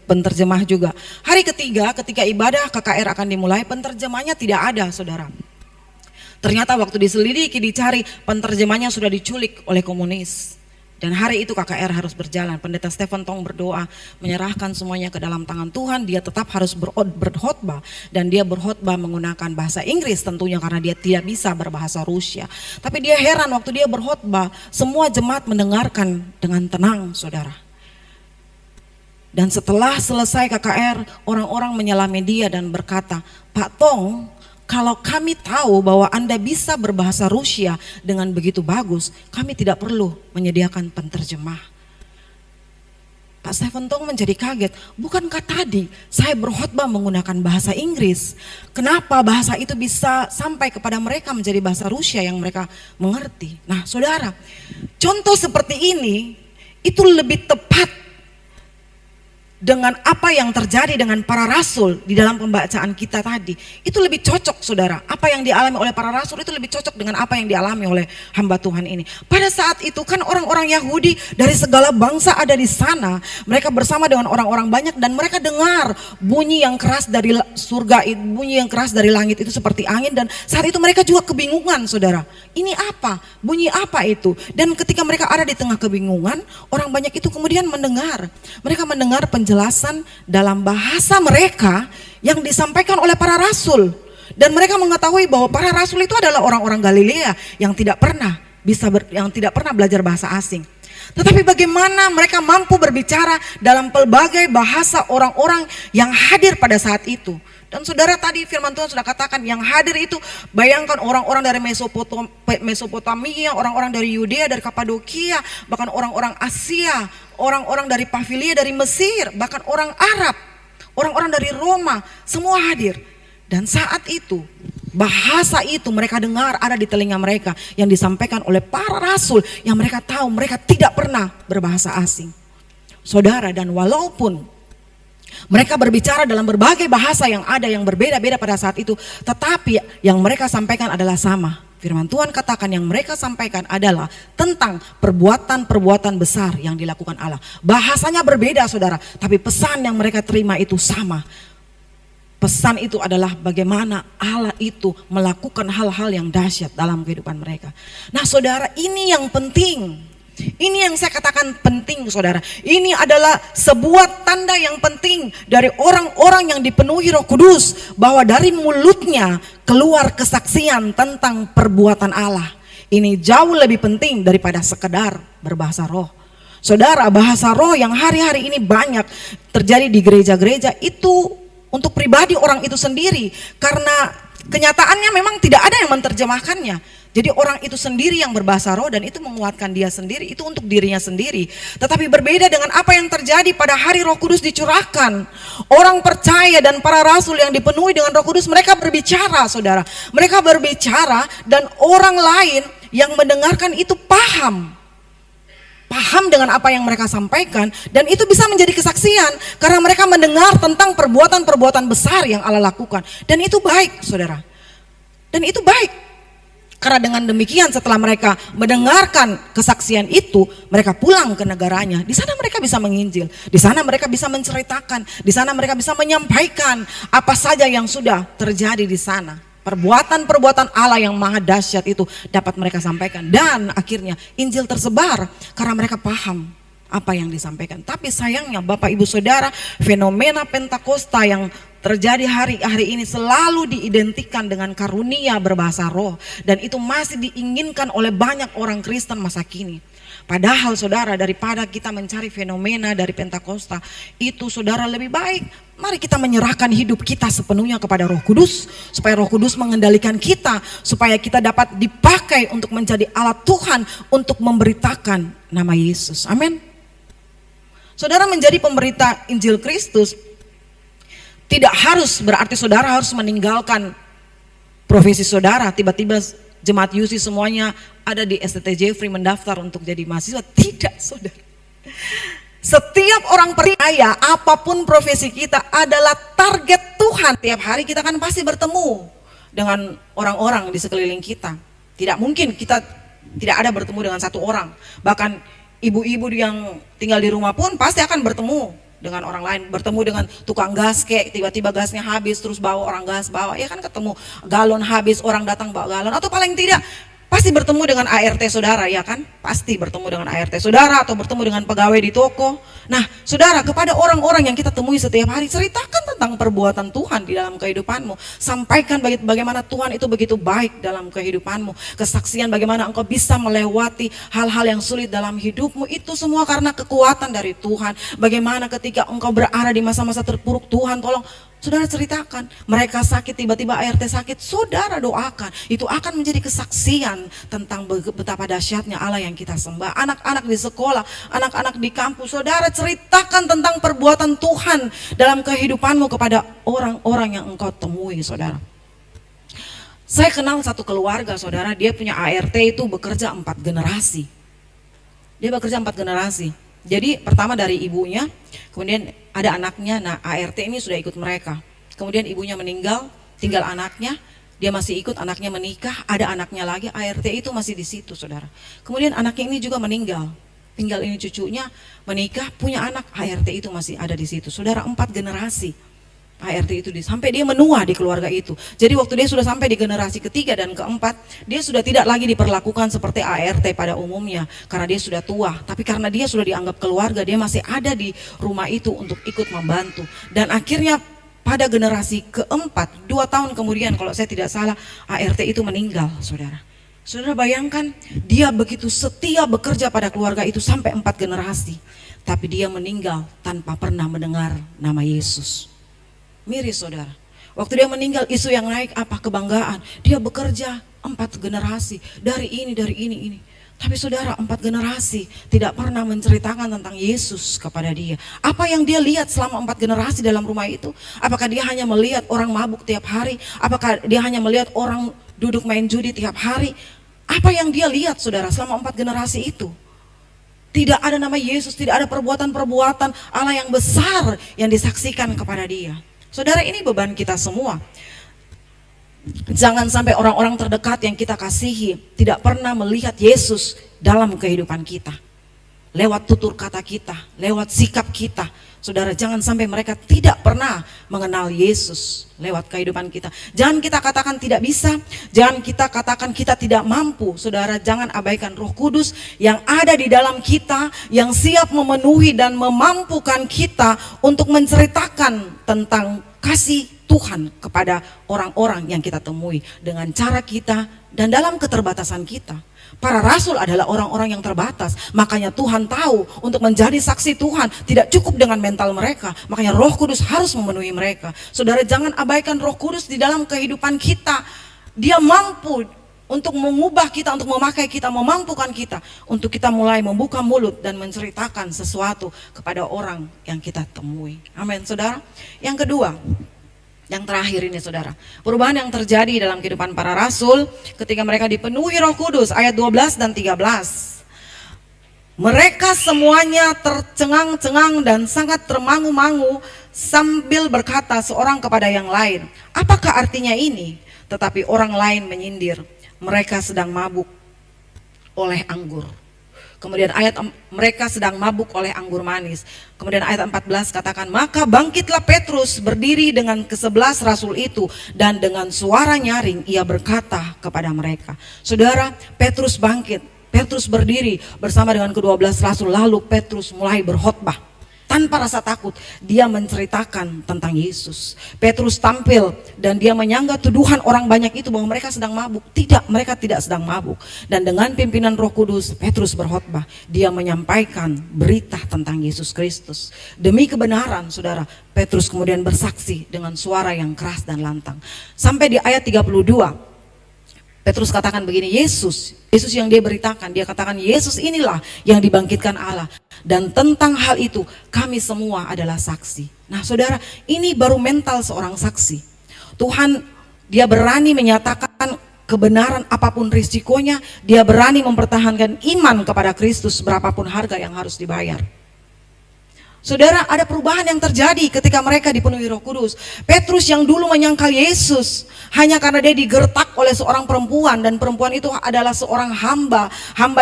penterjemah juga. Hari ketiga ketika ibadah KKR akan dimulai, penterjemahnya tidak ada, saudara. Ternyata waktu diselidiki dicari, penterjemahnya sudah diculik oleh komunis. Dan hari itu KKR harus berjalan. Pendeta Stephen Tong berdoa, menyerahkan semuanya ke dalam tangan Tuhan. Dia tetap harus berkhotbah, dan dia berkhotbah menggunakan bahasa Inggris tentunya karena dia tidak bisa berbahasa Rusia. Tapi dia heran waktu dia berkhotbah, semua jemaat mendengarkan dengan tenang, saudara. Dan setelah selesai KKR, orang-orang menyelami dia dan berkata, Pak Tong, kalau kami tahu bahwa Anda bisa berbahasa Rusia dengan begitu bagus, kami tidak perlu menyediakan penterjemah. Pak Stephen Tong menjadi kaget, bukankah tadi saya berkhotbah menggunakan bahasa Inggris? Kenapa bahasa itu bisa sampai kepada mereka menjadi bahasa Rusia yang mereka mengerti? Nah, saudara, contoh seperti ini itu lebih tepat dengan apa yang terjadi dengan para rasul di dalam pembacaan kita tadi. Itu lebih cocok, saudara. Apa yang dialami oleh para rasul itu lebih cocok dengan apa yang dialami oleh hamba Tuhan ini. Pada saat itu kan orang-orang Yahudi dari segala bangsa ada di sana. Mereka bersama dengan orang-orang banyak dan mereka dengar bunyi yang keras dari surga, bunyi yang keras dari langit itu seperti angin, dan saat itu mereka juga kebingungan, saudara. Ini apa? Bunyi apa itu? Dan ketika mereka ada di tengah kebingungan, orang banyak itu kemudian mendengar. Mereka mendengar penjelasan dalam bahasa mereka yang disampaikan oleh para rasul, dan mereka mengetahui bahwa para rasul itu adalah orang-orang Galilea yang tidak pernah belajar bahasa asing. Tetapi bagaimana mereka mampu berbicara dalam pelbagai bahasa orang-orang yang hadir pada saat itu? Dan saudara, tadi firman Tuhan sudah katakan yang hadir itu, bayangkan orang-orang dari Mesopotamia, orang-orang dari Yudea, dari Kapadokia, bahkan orang-orang Asia, orang-orang dari Pafilia, dari Mesir, bahkan orang Arab, orang-orang dari Roma, semua hadir. Dan saat itu bahasa itu mereka dengar ada di telinga mereka yang disampaikan oleh para rasul yang mereka tahu mereka tidak pernah berbahasa asing. Saudara, dan walaupun mereka berbicara dalam berbagai bahasa yang ada yang berbeda-beda pada saat itu, tetapi yang mereka sampaikan adalah sama. Firman Tuhan katakan yang mereka sampaikan adalah tentang perbuatan-perbuatan besar yang dilakukan Allah. Bahasanya berbeda, saudara, tapi pesan yang mereka terima itu sama. Pesan itu adalah bagaimana Allah itu melakukan hal-hal yang dahsyat dalam kehidupan mereka. Nah, saudara, ini yang penting. Ini yang saya katakan penting, saudara. Ini adalah sebuah tanda yang penting dari orang-orang yang dipenuhi Roh Kudus, bahwa dari mulutnya keluar kesaksian tentang perbuatan Allah. Ini jauh lebih penting daripada sekedar berbahasa roh. Saudara, bahasa roh yang hari-hari ini banyak terjadi di gereja-gereja itu untuk pribadi orang itu sendiri, karena kenyataannya memang tidak ada yang menerjemahkannya. Jadi orang itu sendiri yang berbahasa roh dan itu menguatkan dia sendiri, itu untuk dirinya sendiri. Tetapi berbeda dengan apa yang terjadi pada hari Roh Kudus dicurahkan. Orang percaya dan para rasul yang dipenuhi dengan Roh Kudus, mereka berbicara, saudara. Mereka berbicara dan orang lain yang mendengarkan itu paham dengan apa yang mereka sampaikan, dan itu bisa menjadi kesaksian karena mereka mendengar tentang perbuatan-perbuatan besar yang Allah lakukan. Dan itu baik, saudara. Dan itu baik. Karena dengan demikian setelah mereka mendengarkan kesaksian itu, mereka pulang ke negaranya. Di sana mereka bisa menginjil, di sana mereka bisa menceritakan, di sana mereka bisa menyampaikan apa saja yang sudah terjadi di sana. Perbuatan-perbuatan Allah yang maha dahsyat itu dapat mereka sampaikan. Dan akhirnya Injil tersebar karena mereka paham apa yang disampaikan. Tapi sayangnya Bapak Ibu Saudara, fenomena Pentakosta yang terjadi hari-hari ini selalu diidentikan dengan karunia berbahasa roh. Dan itu masih diinginkan oleh banyak orang Kristen masa kini. Padahal saudara, daripada kita mencari fenomena dari Pentakosta itu, saudara, lebih baik mari kita menyerahkan hidup kita sepenuhnya kepada Roh Kudus, supaya Roh Kudus mengendalikan kita, supaya kita dapat dipakai untuk menjadi alat Tuhan untuk memberitakan nama Yesus. Amin. Saudara, menjadi pemberita Injil Kristus tidak harus berarti saudara harus meninggalkan profesi saudara. Tiba-tiba jemaat UC semuanya ada di STT Jeffrey mendaftar untuk jadi mahasiswa. Tidak, saudara. Setiap orang percaya, apapun profesi kita adalah target Tuhan. Tiap hari kita kan pasti bertemu dengan orang-orang di sekeliling kita. Tidak mungkin kita tidak ada bertemu dengan satu orang. Bahkan ibu-ibu yang tinggal di rumah pun pasti akan bertemu dengan orang lain, bertemu dengan tukang gas, kayak tiba-tiba gasnya habis terus bawa orang gas bawa, ya kan, ketemu galon habis orang datang bawa galon, atau paling tidak pasti bertemu dengan ART saudara, ya kan, pasti bertemu dengan ART saudara atau bertemu dengan pegawai di toko. Nah saudara, kepada orang-orang yang kita temui setiap hari, ceritakan tentang perbuatan Tuhan di dalam kehidupanmu, sampaikan bagaimana Tuhan itu begitu baik dalam kehidupanmu, kesaksian bagaimana engkau bisa melewati hal-hal yang sulit dalam hidupmu, itu semua karena kekuatan dari Tuhan. Bagaimana ketika engkau berada di masa-masa terpuruk, Tuhan tolong, saudara ceritakan. Mereka sakit, tiba-tiba ART sakit, saudara doakan. Itu akan menjadi kesaksian tentang betapa dahsyatnya Allah yang kita sembah. Anak-anak di sekolah, anak-anak di kampus, saudara ceritakan tentang perbuatan Tuhan dalam kehidupanmu kepada orang-orang yang engkau temui, saudara. Saya kenal satu keluarga, saudara, dia punya ART itu bekerja 4 generasi. Dia bekerja 4 generasi. Jadi pertama dari ibunya, kemudian ada anaknya. Nah ART ini sudah ikut mereka. Kemudian ibunya meninggal, tinggal anaknya, dia masih ikut, anaknya menikah, ada anaknya lagi, ART itu masih di situ, saudara. Kemudian anaknya ini juga meninggal, tinggal ini cucunya menikah, punya anak, ART itu masih ada di situ, saudara. 4 generasi ART itu sampai dia menua di keluarga itu. Jadi waktu dia sudah sampai di generasi ketiga dan keempat, dia sudah tidak lagi diperlakukan seperti ART pada umumnya karena dia sudah tua. Tapi karena dia sudah dianggap keluarga, dia masih ada di rumah itu untuk ikut membantu. Dan akhirnya pada generasi keempat, 2 tahun kemudian kalau saya tidak salah, ART itu meninggal, saudara. Saudara bayangkan, dia begitu setia bekerja pada keluarga itu sampai 4 generasi. Tapi dia meninggal tanpa pernah mendengar nama Yesus. Miris, saudara. Waktu dia meninggal, isu yang naik apa? Kebanggaan. Dia bekerja 4 generasi, dari ini. Tapi saudara, 4 generasi tidak pernah menceritakan tentang Yesus kepada dia. Apa yang dia lihat selama 4 generasi dalam rumah itu? Apakah dia hanya melihat orang mabuk tiap hari? Apakah dia hanya melihat orang duduk main judi tiap hari? Apa yang dia lihat, saudara, selama 4 generasi itu? Tidak ada nama Yesus, tidak ada perbuatan-perbuatan Allah yang besar yang disaksikan kepada dia. Saudara, ini beban kita semua. Jangan sampai orang-orang terdekat yang kita kasihi tidak pernah melihat Yesus dalam kehidupan kita. Lewat tutur kata kita, lewat sikap kita. Saudara, jangan sampai mereka tidak pernah mengenal Yesus lewat kehidupan kita. Jangan kita katakan tidak bisa, jangan kita katakan kita tidak mampu. Saudara, jangan abaikan Roh Kudus yang ada di dalam kita, yang siap memenuhi dan memampukan kita untuk menceritakan tentang kasih Tuhan kepada orang-orang yang kita temui dengan cara kita dan dalam keterbatasan kita. Para rasul adalah orang-orang yang terbatas, makanya Tuhan tahu untuk menjadi saksi Tuhan tidak cukup dengan mental mereka, makanya Roh Kudus harus memenuhi mereka. Saudara, jangan abaikan Roh Kudus di dalam kehidupan kita. Dia mampu untuk mengubah kita, untuk memakai kita, memampukan kita, untuk kita mulai membuka mulut dan menceritakan sesuatu kepada orang yang kita temui. Amin, saudara. Yang kedua, yang terakhir ini saudara, perubahan yang terjadi dalam kehidupan para rasul ketika mereka dipenuhi Roh Kudus, ayat 12 dan 13. Mereka semuanya tercengang-cengang dan sangat termangu-mangu sambil berkata seorang kepada yang lain, apakah artinya ini? Tetapi orang lain menyindir, mereka sedang mabuk oleh anggur. Kemudian mereka sedang mabuk oleh anggur manis. Kemudian ayat 14 katakan, maka bangkitlah Petrus berdiri dengan ke-11 rasul itu, dan dengan suara nyaring ia berkata kepada mereka. Saudara, Petrus bangkit, Petrus berdiri bersama dengan ke-12 rasul, lalu Petrus mulai berkhotbah. Tanpa rasa takut, dia menceritakan tentang Yesus. Petrus tampil dan dia menyangga tuduhan orang banyak itu bahwa mereka sedang mabuk. Tidak, mereka tidak sedang mabuk. Dan dengan pimpinan Roh Kudus, Petrus berkhotbah. Dia menyampaikan berita tentang Yesus Kristus. Demi kebenaran, saudara, Petrus kemudian bersaksi dengan suara yang keras dan lantang. Sampai di ayat 32, Petrus katakan begini, Yesus yang dia beritakan, dia katakan Yesus inilah yang dibangkitkan Allah. Dan tentang hal itu kami semua adalah saksi. Nah saudara, ini baru mental seorang saksi. Tuhan, dia berani menyatakan kebenaran apapun risikonya, dia berani mempertahankan iman kepada Kristus berapapun harga yang harus dibayar. Saudara, ada perubahan yang terjadi ketika mereka dipenuhi Roh Kudus. Petrus yang dulu menyangkal Yesus hanya karena dia digertak oleh seorang perempuan, dan perempuan itu adalah seorang hamba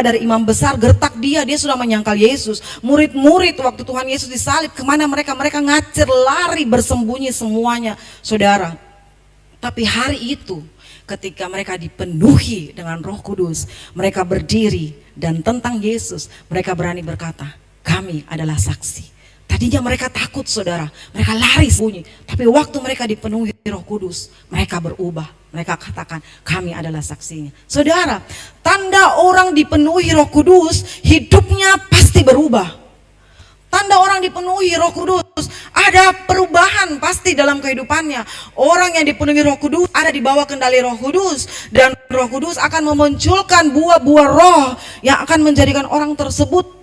dari imam besar, gertak dia sudah menyangkal Yesus. Murid-murid waktu Tuhan Yesus disalib, kemana mereka? Mereka ngacir, lari, bersembunyi semuanya, saudara. Tapi hari itu ketika mereka dipenuhi dengan Roh Kudus, mereka berdiri dan tentang Yesus mereka berani berkata, kami adalah saksi. Tadinya mereka takut saudara, mereka lari sembunyi. Tapi waktu mereka dipenuhi Roh Kudus, mereka berubah. Mereka katakan, kami adalah saksinya. Saudara, tanda orang dipenuhi Roh Kudus, hidupnya pasti berubah. Tanda orang dipenuhi Roh Kudus, ada perubahan pasti dalam kehidupannya. Orang yang dipenuhi Roh Kudus ada di bawah kendali Roh Kudus, dan Roh Kudus akan memunculkan buah-buah roh yang akan menjadikan orang tersebut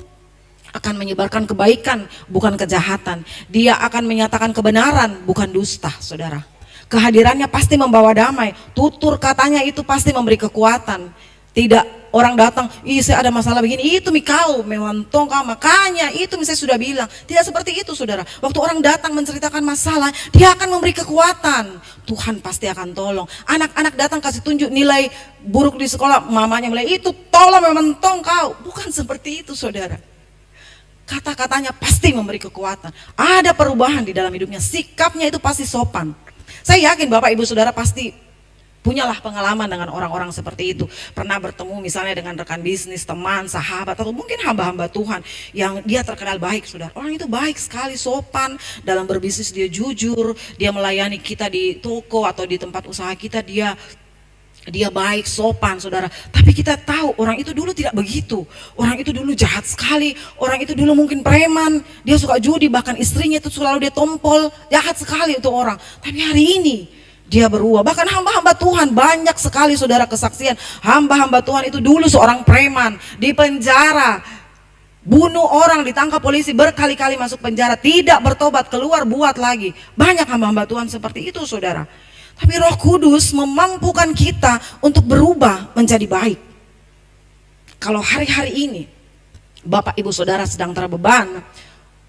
akan menyebarkan kebaikan, bukan kejahatan. Dia akan menyatakan kebenaran, bukan dusta, saudara. Kehadirannya pasti membawa damai. Tutur katanya itu pasti memberi kekuatan. Tidak orang datang, saya ada masalah begini, itu mikau, mewantong kau, makanya itu saya sudah bilang. Tidak seperti itu, saudara. Waktu orang datang menceritakan masalah, dia akan memberi kekuatan. Tuhan pasti akan tolong. Anak-anak datang kasih tunjuk nilai buruk di sekolah, mamanya mulai, itu tolong mewantong kau. Bukan seperti itu, saudara. Kata-katanya pasti memberi kekuatan. Ada perubahan di dalam hidupnya. Sikapnya itu pasti sopan. Saya yakin Bapak Ibu Saudara pasti punyalah pengalaman dengan orang-orang seperti itu. Pernah bertemu misalnya dengan rekan bisnis, teman, sahabat, atau mungkin hamba-hamba Tuhan yang dia terkenal baik, saudara. Orang itu baik sekali, sopan. Dalam berbisnis dia jujur. Dia melayani kita di toko atau di tempat usaha kita, dia baik, sopan, saudara. Tapi kita tahu orang itu dulu tidak begitu. Orang itu dulu jahat sekali. Orang itu dulu mungkin preman. Dia suka judi, bahkan istrinya itu selalu dia tompol. Jahat sekali itu orang. Tapi hari ini dia berubah. Bahkan hamba-hamba Tuhan banyak sekali, saudara, kesaksian. Hamba-hamba Tuhan itu dulu seorang preman, di penjara, bunuh orang, ditangkap polisi, berkali-kali masuk penjara, tidak bertobat, keluar buat lagi. Banyak hamba-hamba Tuhan seperti itu, saudara. Tapi Roh Kudus memampukan kita untuk berubah menjadi baik. Kalau hari-hari ini Bapak Ibu Saudara sedang terbeban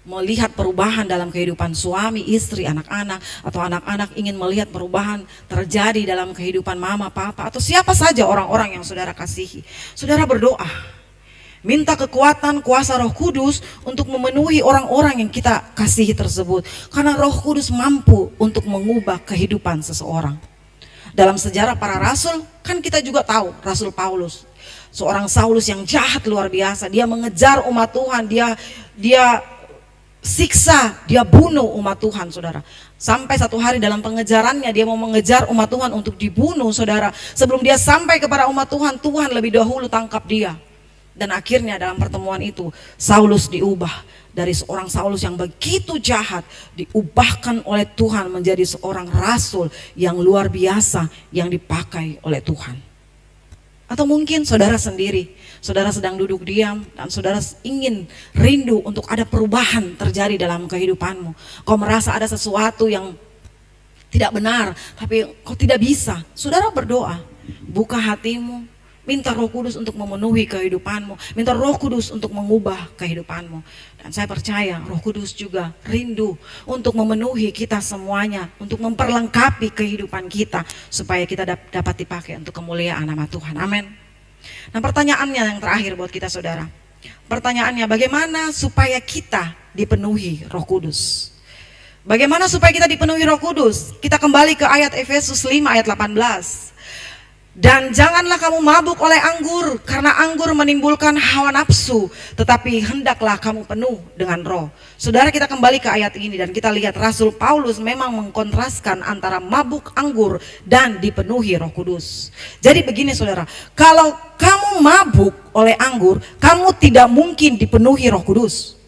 melihat perubahan dalam kehidupan suami, istri, anak-anak, atau anak-anak ingin melihat perubahan terjadi dalam kehidupan mama, papa, atau siapa saja orang-orang yang saudara kasihi, saudara berdoa. Minta kekuatan kuasa Roh Kudus untuk memenuhi orang-orang yang kita kasihi tersebut. Karena Roh Kudus mampu untuk mengubah kehidupan seseorang. Dalam sejarah para rasul, kan kita juga tahu Rasul Paulus. Seorang Saulus yang jahat luar biasa. Dia mengejar umat Tuhan, dia siksa, dia bunuh umat Tuhan, saudara. Sampai satu hari dalam pengejarannya dia mau mengejar umat Tuhan untuk dibunuh, saudara. Sebelum dia sampai kepada umat Tuhan, Tuhan lebih dahulu tangkap dia. Dan akhirnya dalam pertemuan itu Saulus diubah dari seorang Saulus yang begitu jahat, diubahkan oleh Tuhan menjadi seorang rasul yang luar biasa yang dipakai oleh Tuhan. Atau mungkin saudara sendiri, saudara sedang duduk diam dan saudara ingin rindu untuk ada perubahan terjadi dalam kehidupanmu. Kau merasa ada sesuatu yang tidak benar, tapi kau tidak bisa. Saudara berdoa, buka hatimu, minta Roh Kudus untuk memenuhi kehidupanmu, minta Roh Kudus untuk mengubah kehidupanmu. Dan saya percaya Roh Kudus juga rindu untuk memenuhi kita semuanya, untuk memperlengkapi kehidupan kita, supaya kita dapat dipakai untuk kemuliaan nama Tuhan. Amin. Nah, pertanyaannya yang terakhir buat kita saudara. Pertanyaannya, bagaimana supaya kita dipenuhi Roh Kudus? Bagaimana supaya kita dipenuhi Roh Kudus? Kita kembali ke ayat Efesus 5 ayat 18. Dan janganlah kamu mabuk oleh anggur, karena anggur menimbulkan hawa nafsu, tetapi hendaklah kamu penuh dengan roh. Saudara, kita kembali ke ayat ini dan kita lihat Rasul Paulus memang mengkontraskan antara mabuk anggur dan dipenuhi Roh Kudus. Jadi begini saudara, kalau kamu mabuk oleh anggur, kamu tidak mungkin dipenuhi Roh Kudus.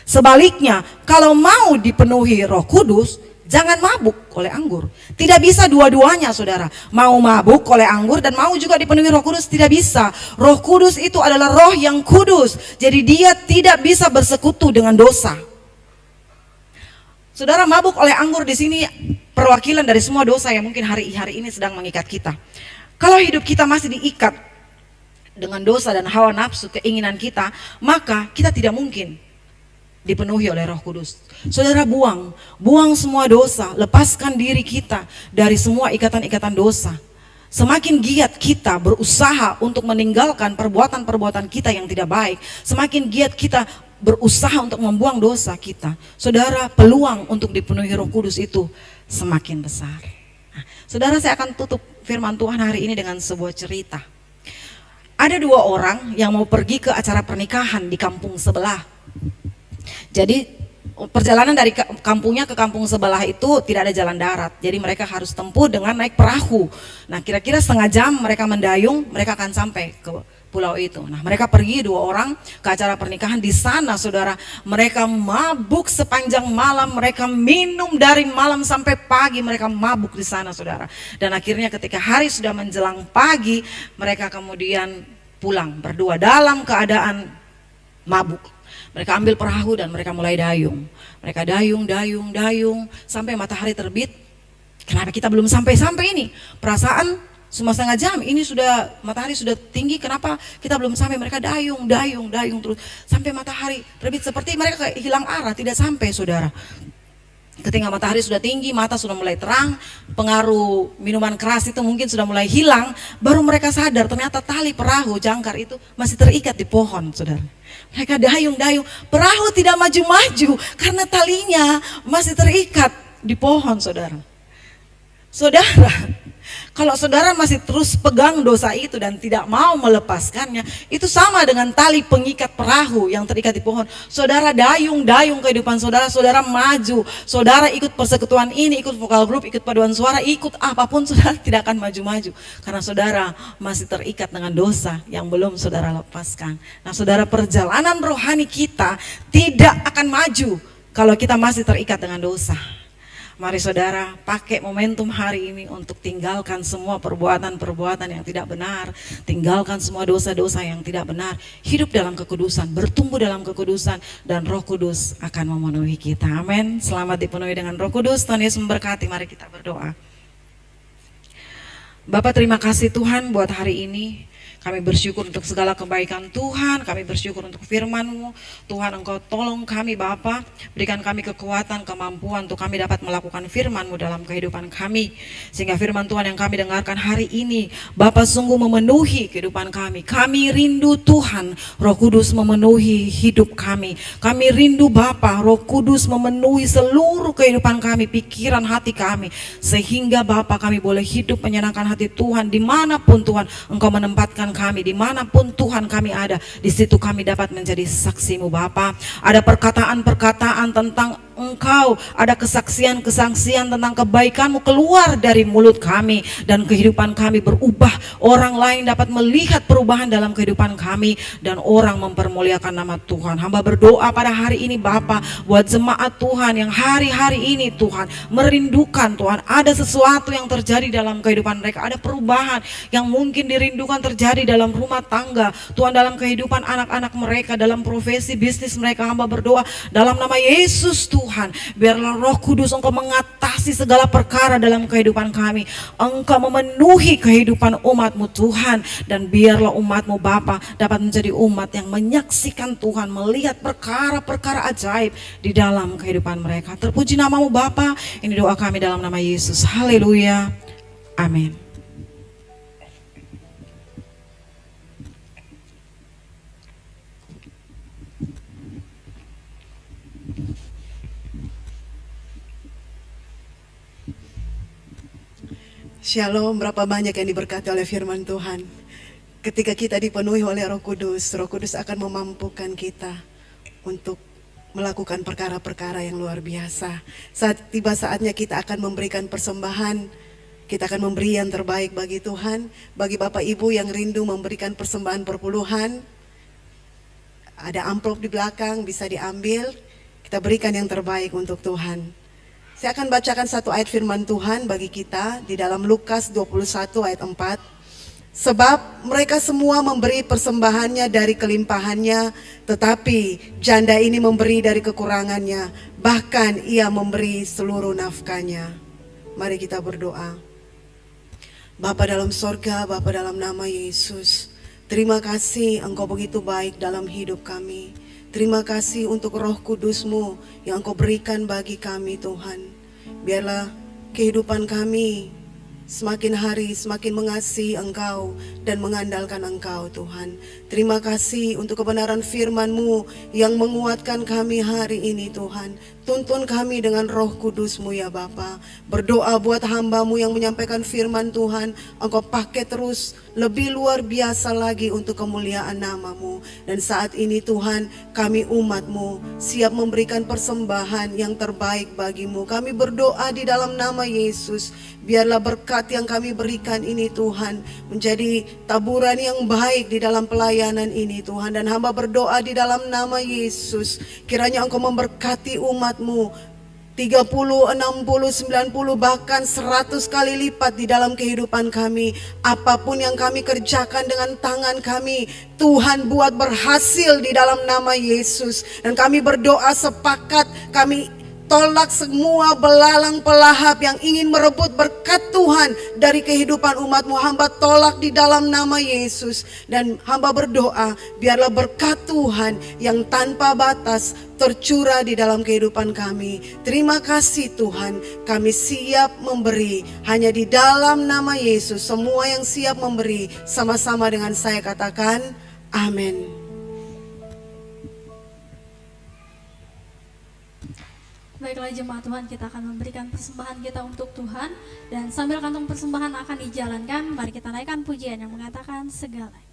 Sebaliknya, kalau mau dipenuhi Roh Kudus, jangan mabuk oleh anggur. Tidak bisa dua-duanya saudara. Mau mabuk oleh anggur dan mau juga dipenuhi Roh Kudus, tidak bisa. Roh Kudus itu adalah roh yang kudus. Jadi dia tidak bisa bersekutu dengan dosa. Saudara, mabuk oleh anggur di sini perwakilan dari semua dosa yang mungkin hari ini sedang mengikat kita. Kalau hidup kita masih diikat dengan dosa dan hawa nafsu, keinginan kita, maka kita tidak mungkin dipenuhi oleh Roh Kudus. Saudara, buang semua dosa, lepaskan diri kita dari semua ikatan-ikatan dosa. Semakin giat kita berusaha untuk meninggalkan perbuatan-perbuatan kita yang tidak baik, semakin giat kita berusaha untuk membuang dosa kita, saudara, peluang untuk dipenuhi Roh Kudus itu semakin besar. Nah, saudara, saya akan tutup firman Tuhan hari ini dengan sebuah cerita. Ada dua orang yang mau pergi ke acara pernikahan di kampung sebelah. Jadi perjalanan dari kampungnya ke kampung sebelah itu tidak ada jalan darat. Jadi mereka harus tempuh dengan naik perahu. Nah, kira-kira setengah jam mereka mendayung, mereka akan sampai ke pulau itu. Nah, mereka pergi dua orang ke acara pernikahan. Di sana saudara, mereka mabuk sepanjang malam, mereka minum dari malam sampai pagi, mereka mabuk di sana saudara. Dan akhirnya ketika hari sudah menjelang pagi, mereka kemudian pulang berdua dalam keadaan mabuk. Mereka ambil perahu dan mereka mulai dayung. Mereka dayung sampai matahari terbit. Kenapa kita belum sampai ini? Perasaan cuma setengah jam, ini sudah matahari sudah tinggi, kenapa kita belum sampai? Mereka dayung terus sampai matahari terbit, seperti mereka hilang arah, tidak sampai saudara. Ketika matahari sudah tinggi, mata sudah mulai terang, pengaruh minuman keras itu mungkin sudah mulai hilang, baru mereka sadar ternyata tali perahu jangkar itu masih terikat di pohon saudara. Mereka dayung, perahu tidak maju-maju karena talinya masih terikat di pohon saudara. Saudara, kalau saudara masih terus pegang dosa itu dan tidak mau melepaskannya, itu sama dengan tali pengikat perahu yang terikat di pohon. Saudara dayung kehidupan saudara, saudara maju, saudara ikut persekutuan ini, ikut vokal grup, ikut paduan suara, ikut apapun, saudara tidak akan maju-maju karena saudara masih terikat dengan dosa yang belum saudara lepaskan. Nah saudara, perjalanan rohani kita tidak akan maju kalau kita masih terikat dengan dosa. Mari saudara, pakai momentum hari ini untuk tinggalkan semua perbuatan-perbuatan yang tidak benar, tinggalkan semua dosa-dosa yang tidak benar, hidup dalam kekudusan, bertumbuh dalam kekudusan, dan Roh Kudus akan memenuhi kita. Amin. Selamat dipenuhi dengan Roh Kudus. Tuhan Yesus memberkati. Mari kita berdoa. Bapa, terima kasih Tuhan buat hari ini. Kami bersyukur untuk segala kebaikan Tuhan, kami bersyukur untuk firman-Mu. Tuhan, Engkau tolong kami Bapa, berikan kami kekuatan, kemampuan untuk kami dapat melakukan firman-Mu dalam kehidupan kami. Sehingga firman Tuhan yang kami dengarkan hari ini, Bapa, sungguh memenuhi kehidupan kami. Kami rindu Tuhan, Roh Kudus memenuhi hidup kami. Kami rindu Bapa, Roh Kudus memenuhi seluruh kehidupan kami, pikiran hati kami. Sehingga Bapa, kami boleh hidup menyenangkan hati Tuhan dimanapun Tuhan Engkau menempatkan kami, dimanapun Tuhan kami ada, di situ kami dapat menjadi saksi-Mu Bapa. Ada perkataan-perkataan tentang Engkau, ada kesaksian-kesaksian tentang kebaikan-Mu keluar dari mulut kami, dan kehidupan kami berubah. Orang lain dapat melihat perubahan dalam kehidupan kami, dan orang mempermuliakan nama Tuhan. Hamba berdoa pada hari ini Bapa, buat jemaat Tuhan yang hari-hari ini Tuhan merindukan Tuhan, ada sesuatu yang terjadi dalam kehidupan mereka, ada perubahan yang mungkin dirindukan terjadi dalam rumah tangga Tuhan, dalam kehidupan anak-anak mereka, dalam profesi bisnis mereka. Hamba berdoa dalam nama Yesus Tuhan, biarlah Roh Kudus Engkau mengatasi segala perkara dalam kehidupan kami. Engkau memenuhi kehidupan umat-Mu Tuhan, dan biarlah umat-Mu Bapa dapat menjadi umat yang menyaksikan Tuhan, melihat perkara-perkara ajaib di dalam kehidupan mereka. Terpuji nama-Mu Bapa, ini doa kami dalam nama Yesus. Haleluya, amin. Shalom, berapa banyak yang diberkati oleh firman Tuhan. Ketika kita dipenuhi oleh Roh Kudus akan memampukan kita untuk melakukan perkara-perkara yang luar biasa. Saat tiba saatnya kita akan memberikan persembahan, kita akan memberi yang terbaik bagi Tuhan. Bagi Bapak Ibu yang rindu memberikan persembahan perpuluhan, ada amplop di belakang, bisa diambil. Kita berikan yang terbaik untuk Tuhan. Saya akan bacakan satu ayat firman Tuhan bagi kita di dalam Lukas 21 ayat 4. Sebab mereka semua memberi persembahannya dari kelimpahannya, tetapi janda ini memberi dari kekurangannya, bahkan ia memberi seluruh nafkahnya. Mari kita berdoa. Bapa dalam sorga, Bapa dalam nama Yesus, terima kasih Engkau begitu baik dalam hidup kami. Terima kasih untuk Roh Kudus-Mu yang Engkau berikan bagi kami Tuhan. Biarlah kehidupan kami semakin hari semakin mengasihi Engkau dan mengandalkan Engkau Tuhan. Terima kasih untuk kebenaran firman-Mu yang menguatkan kami hari ini Tuhan. Tuntun kami dengan Roh Kudus-Mu ya Bapa. Berdoa buat hamba-Mu yang menyampaikan firman Tuhan, Engkau pakai terus lebih luar biasa lagi untuk kemuliaan nama-Mu. Dan saat ini Tuhan, kami umat-Mu siap memberikan persembahan yang terbaik bagi-Mu. Kami berdoa di dalam nama Yesus, biarlah berkat yang kami berikan ini Tuhan menjadi taburan yang baik di dalam pelayanan ini Tuhan. Dan hamba berdoa di dalam nama Yesus, kiranya Engkau memberkati umat-Mu 30, 60, 90 bahkan 100 kali lipat di dalam kehidupan kami. Apapun yang kami kerjakan dengan tangan kami, Tuhan buat berhasil di dalam nama Yesus. Dan kami berdoa sepakat, kami tolak semua belalang pelahap yang ingin merebut berkat Tuhan dari kehidupan umat-Mu. Hamba tolak di dalam nama Yesus. Dan hamba berdoa, biarlah berkat Tuhan yang tanpa batas tercurah di dalam kehidupan kami. Terima kasih Tuhan, kami siap memberi. Hanya di dalam nama Yesus, semua yang siap memberi, sama-sama dengan saya katakan, amin. Baiklah jemaat Tuhan, kita akan memberikan persembahan kita untuk Tuhan. Dan sambil kantong persembahan akan dijalankan, mari kita naikkan pujian yang mengatakan segalanya.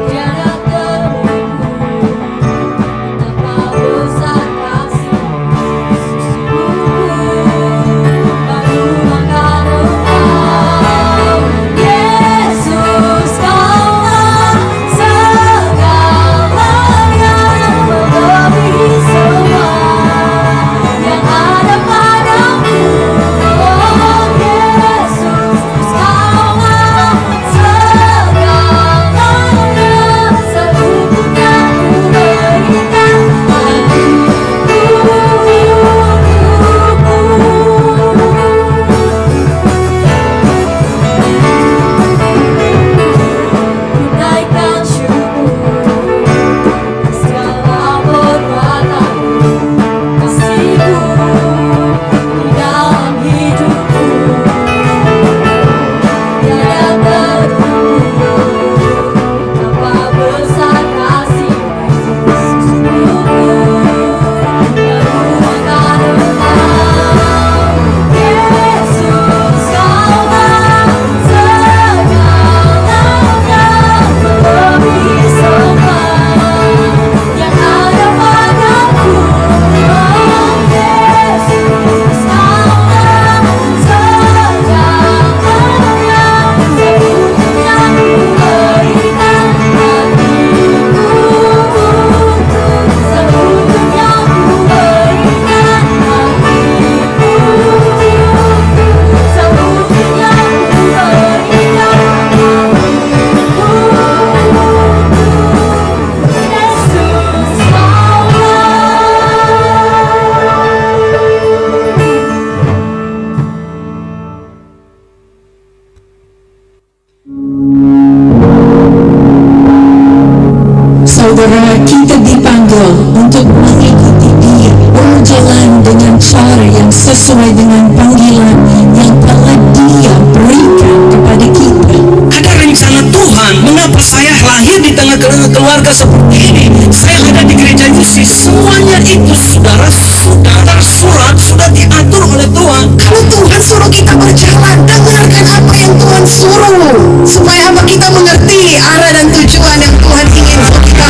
Tiada terhubung Tuhan sesuai dengan panggilan yang telah Dia berikan kepada kita. Ada rencana Tuhan. Mengapa saya lahir di tengah keluarga seperti ini? Saya ada di gereja UC. Semuanya itu saudara-saudara surat sudah diatur oleh Tuhan. Kalau Tuhan suruh kita berjalan, dengarkan apa yang Tuhan suruh. Supaya apa kita mengerti arah dan tujuan yang Tuhan ingin untuk kita.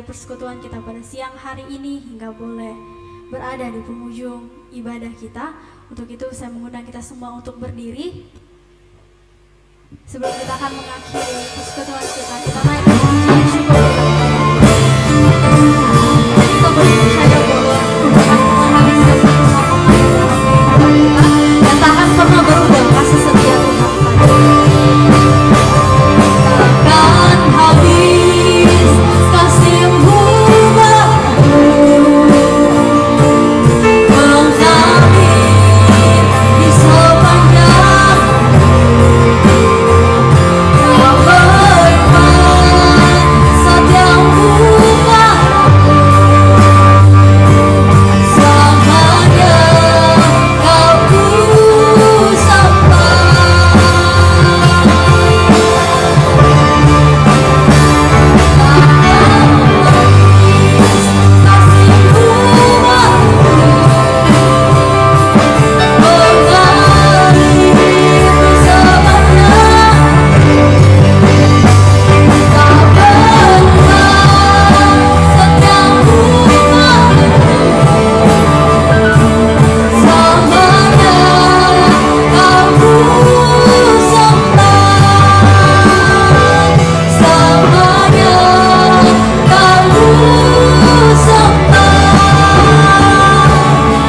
Persekutuan kita pada siang hari ini hingga boleh berada di penghujung ibadah kita. Untuk itu saya mengundang kita semua untuk berdiri. Sebelum kita akan mengakhiri persekutuan kita naikkan pujian syukur kita boleh percaya bahwa Tuhan menghabiskan satu pengalaman dalam kehidupan kita dan tak akan pernah berubah kasih setia Tuhan takkan habis kasih-Mu di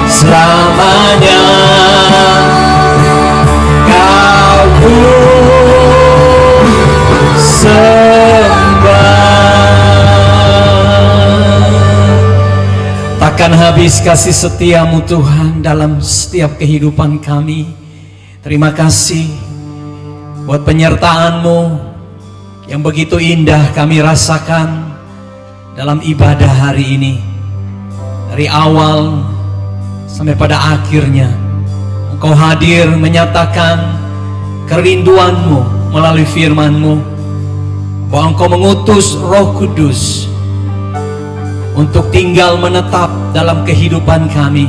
sepanjang Takkan habis kasih setiamu Tuhan dalam setiap kehidupan kami. Terima kasih buat penyertaan-Mu yang begitu indah kami rasakan dalam ibadah hari ini. Dari awal sampai pada akhirnya Engkau hadir menyatakan kerinduanmu melalui firman-Mu, bahwa Engkau mengutus Roh Kudus untuk tinggal menetap dalam kehidupan kami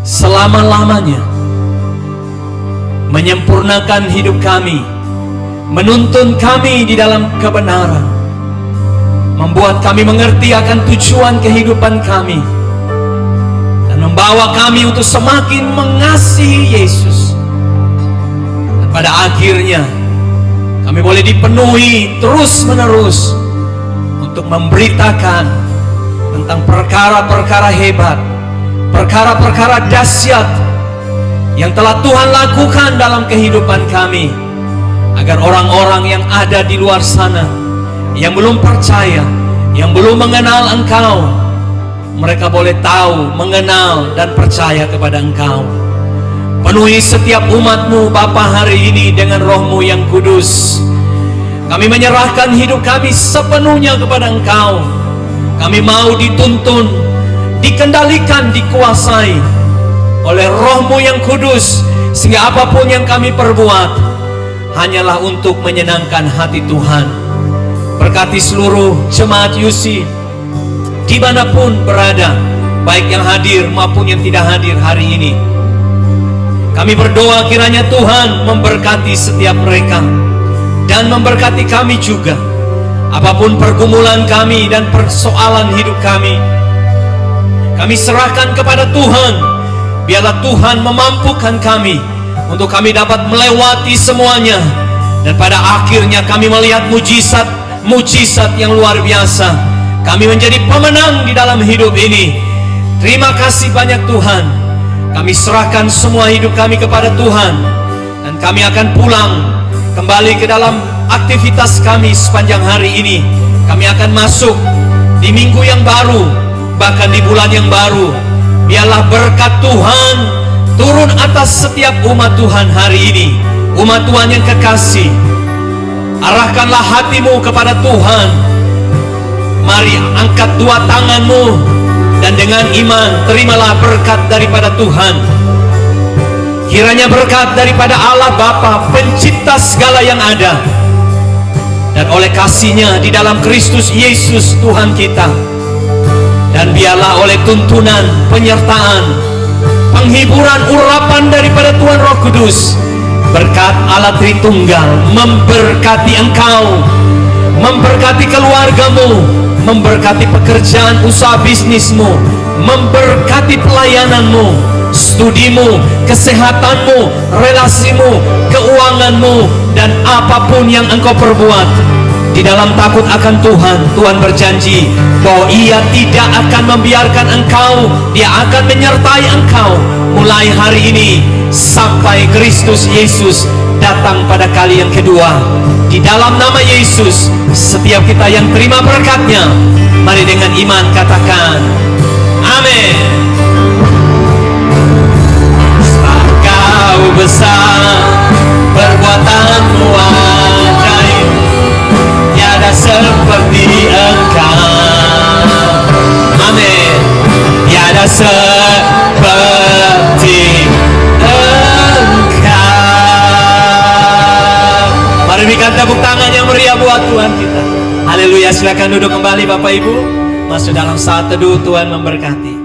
selama-lamanya, menyempurnakan hidup kami, menuntun kami di dalam kebenaran, membuat kami mengerti akan tujuan kehidupan kami, dan membawa kami untuk semakin mengasihi Yesus. Dan pada akhirnya kami boleh dipenuhi terus-menerus untuk memberitakan tentang perkara-perkara hebat, perkara-perkara dahsyat yang telah Tuhan lakukan dalam kehidupan kami, agar orang-orang yang ada di luar sana, yang belum percaya, yang belum mengenal Engkau, mereka boleh tahu, mengenal, dan percaya kepada Engkau. Penuhi setiap umat-Mu Bapa hari ini dengan Roh-Mu yang kudus. Kami menyerahkan hidup kami sepenuhnya kepada Engkau. Kami mau dituntun, dikendalikan, dikuasai oleh Roh-Mu yang kudus, sehingga apapun yang kami perbuat hanyalah untuk menyenangkan hati Tuhan. Berkati seluruh jemaat UC dimanapun berada, baik yang hadir maupun yang tidak hadir hari ini. Kami berdoa kiranya Tuhan memberkati setiap mereka dan memberkati kami juga. Apapun pergumulan kami dan persoalan hidup kami serahkan kepada Tuhan. Biarlah Tuhan memampukan kami untuk kami dapat melewati semuanya, dan pada akhirnya kami melihat mujizat yang luar biasa. Kami menjadi pemenang di dalam hidup ini. Terima kasih banyak Tuhan. Kami serahkan semua hidup kami kepada Tuhan, dan kami akan pulang kembali ke dalam aktivitas kami sepanjang hari ini. Kami akan masuk di minggu yang baru, bahkan di bulan yang baru. Biarlah berkat Tuhan turun atas setiap umat Tuhan hari ini. Umat Tuhan yang kekasih, arahkanlah hatimu kepada Tuhan. Mari angkat dua tanganmu, dan dengan iman terimalah berkat daripada Tuhan. Kiranya berkat daripada Allah Bapa, pencipta segala yang ada, dan oleh kasih-Nya di dalam Kristus Yesus Tuhan kita, dan biarlah oleh tuntunan, penyertaan, penghiburan, urapan daripada Tuhan Roh Kudus, berkat Allah Tritunggal memberkati engkau, memberkati keluargamu, memberkati pekerjaan usaha bisnismu, memberkati pelayananmu, studimu, kesehatanmu, relasimu, keuanganmu, dan apapun yang engkau perbuat di dalam takut akan Tuhan. Tuhan berjanji bahwa Ia tidak akan membiarkan engkau, Dia akan menyertai engkau mulai hari ini sampai Kristus Yesus datang pada kali yang kedua. Di dalam nama Yesus, setiap kita yang terima berkat-Nya, mari dengan iman katakan amin. Kau besar, perbuatanmu ajaib, tiada seperti Engkau. Amin. Tiada seperti Engkau. Mari berikan tepuk tangan yang meriah buat Tuhan kita. Haleluya. Silakan duduk kembali Bapak Ibu. Masuk dalam saat teduh. Tuhan memberkati.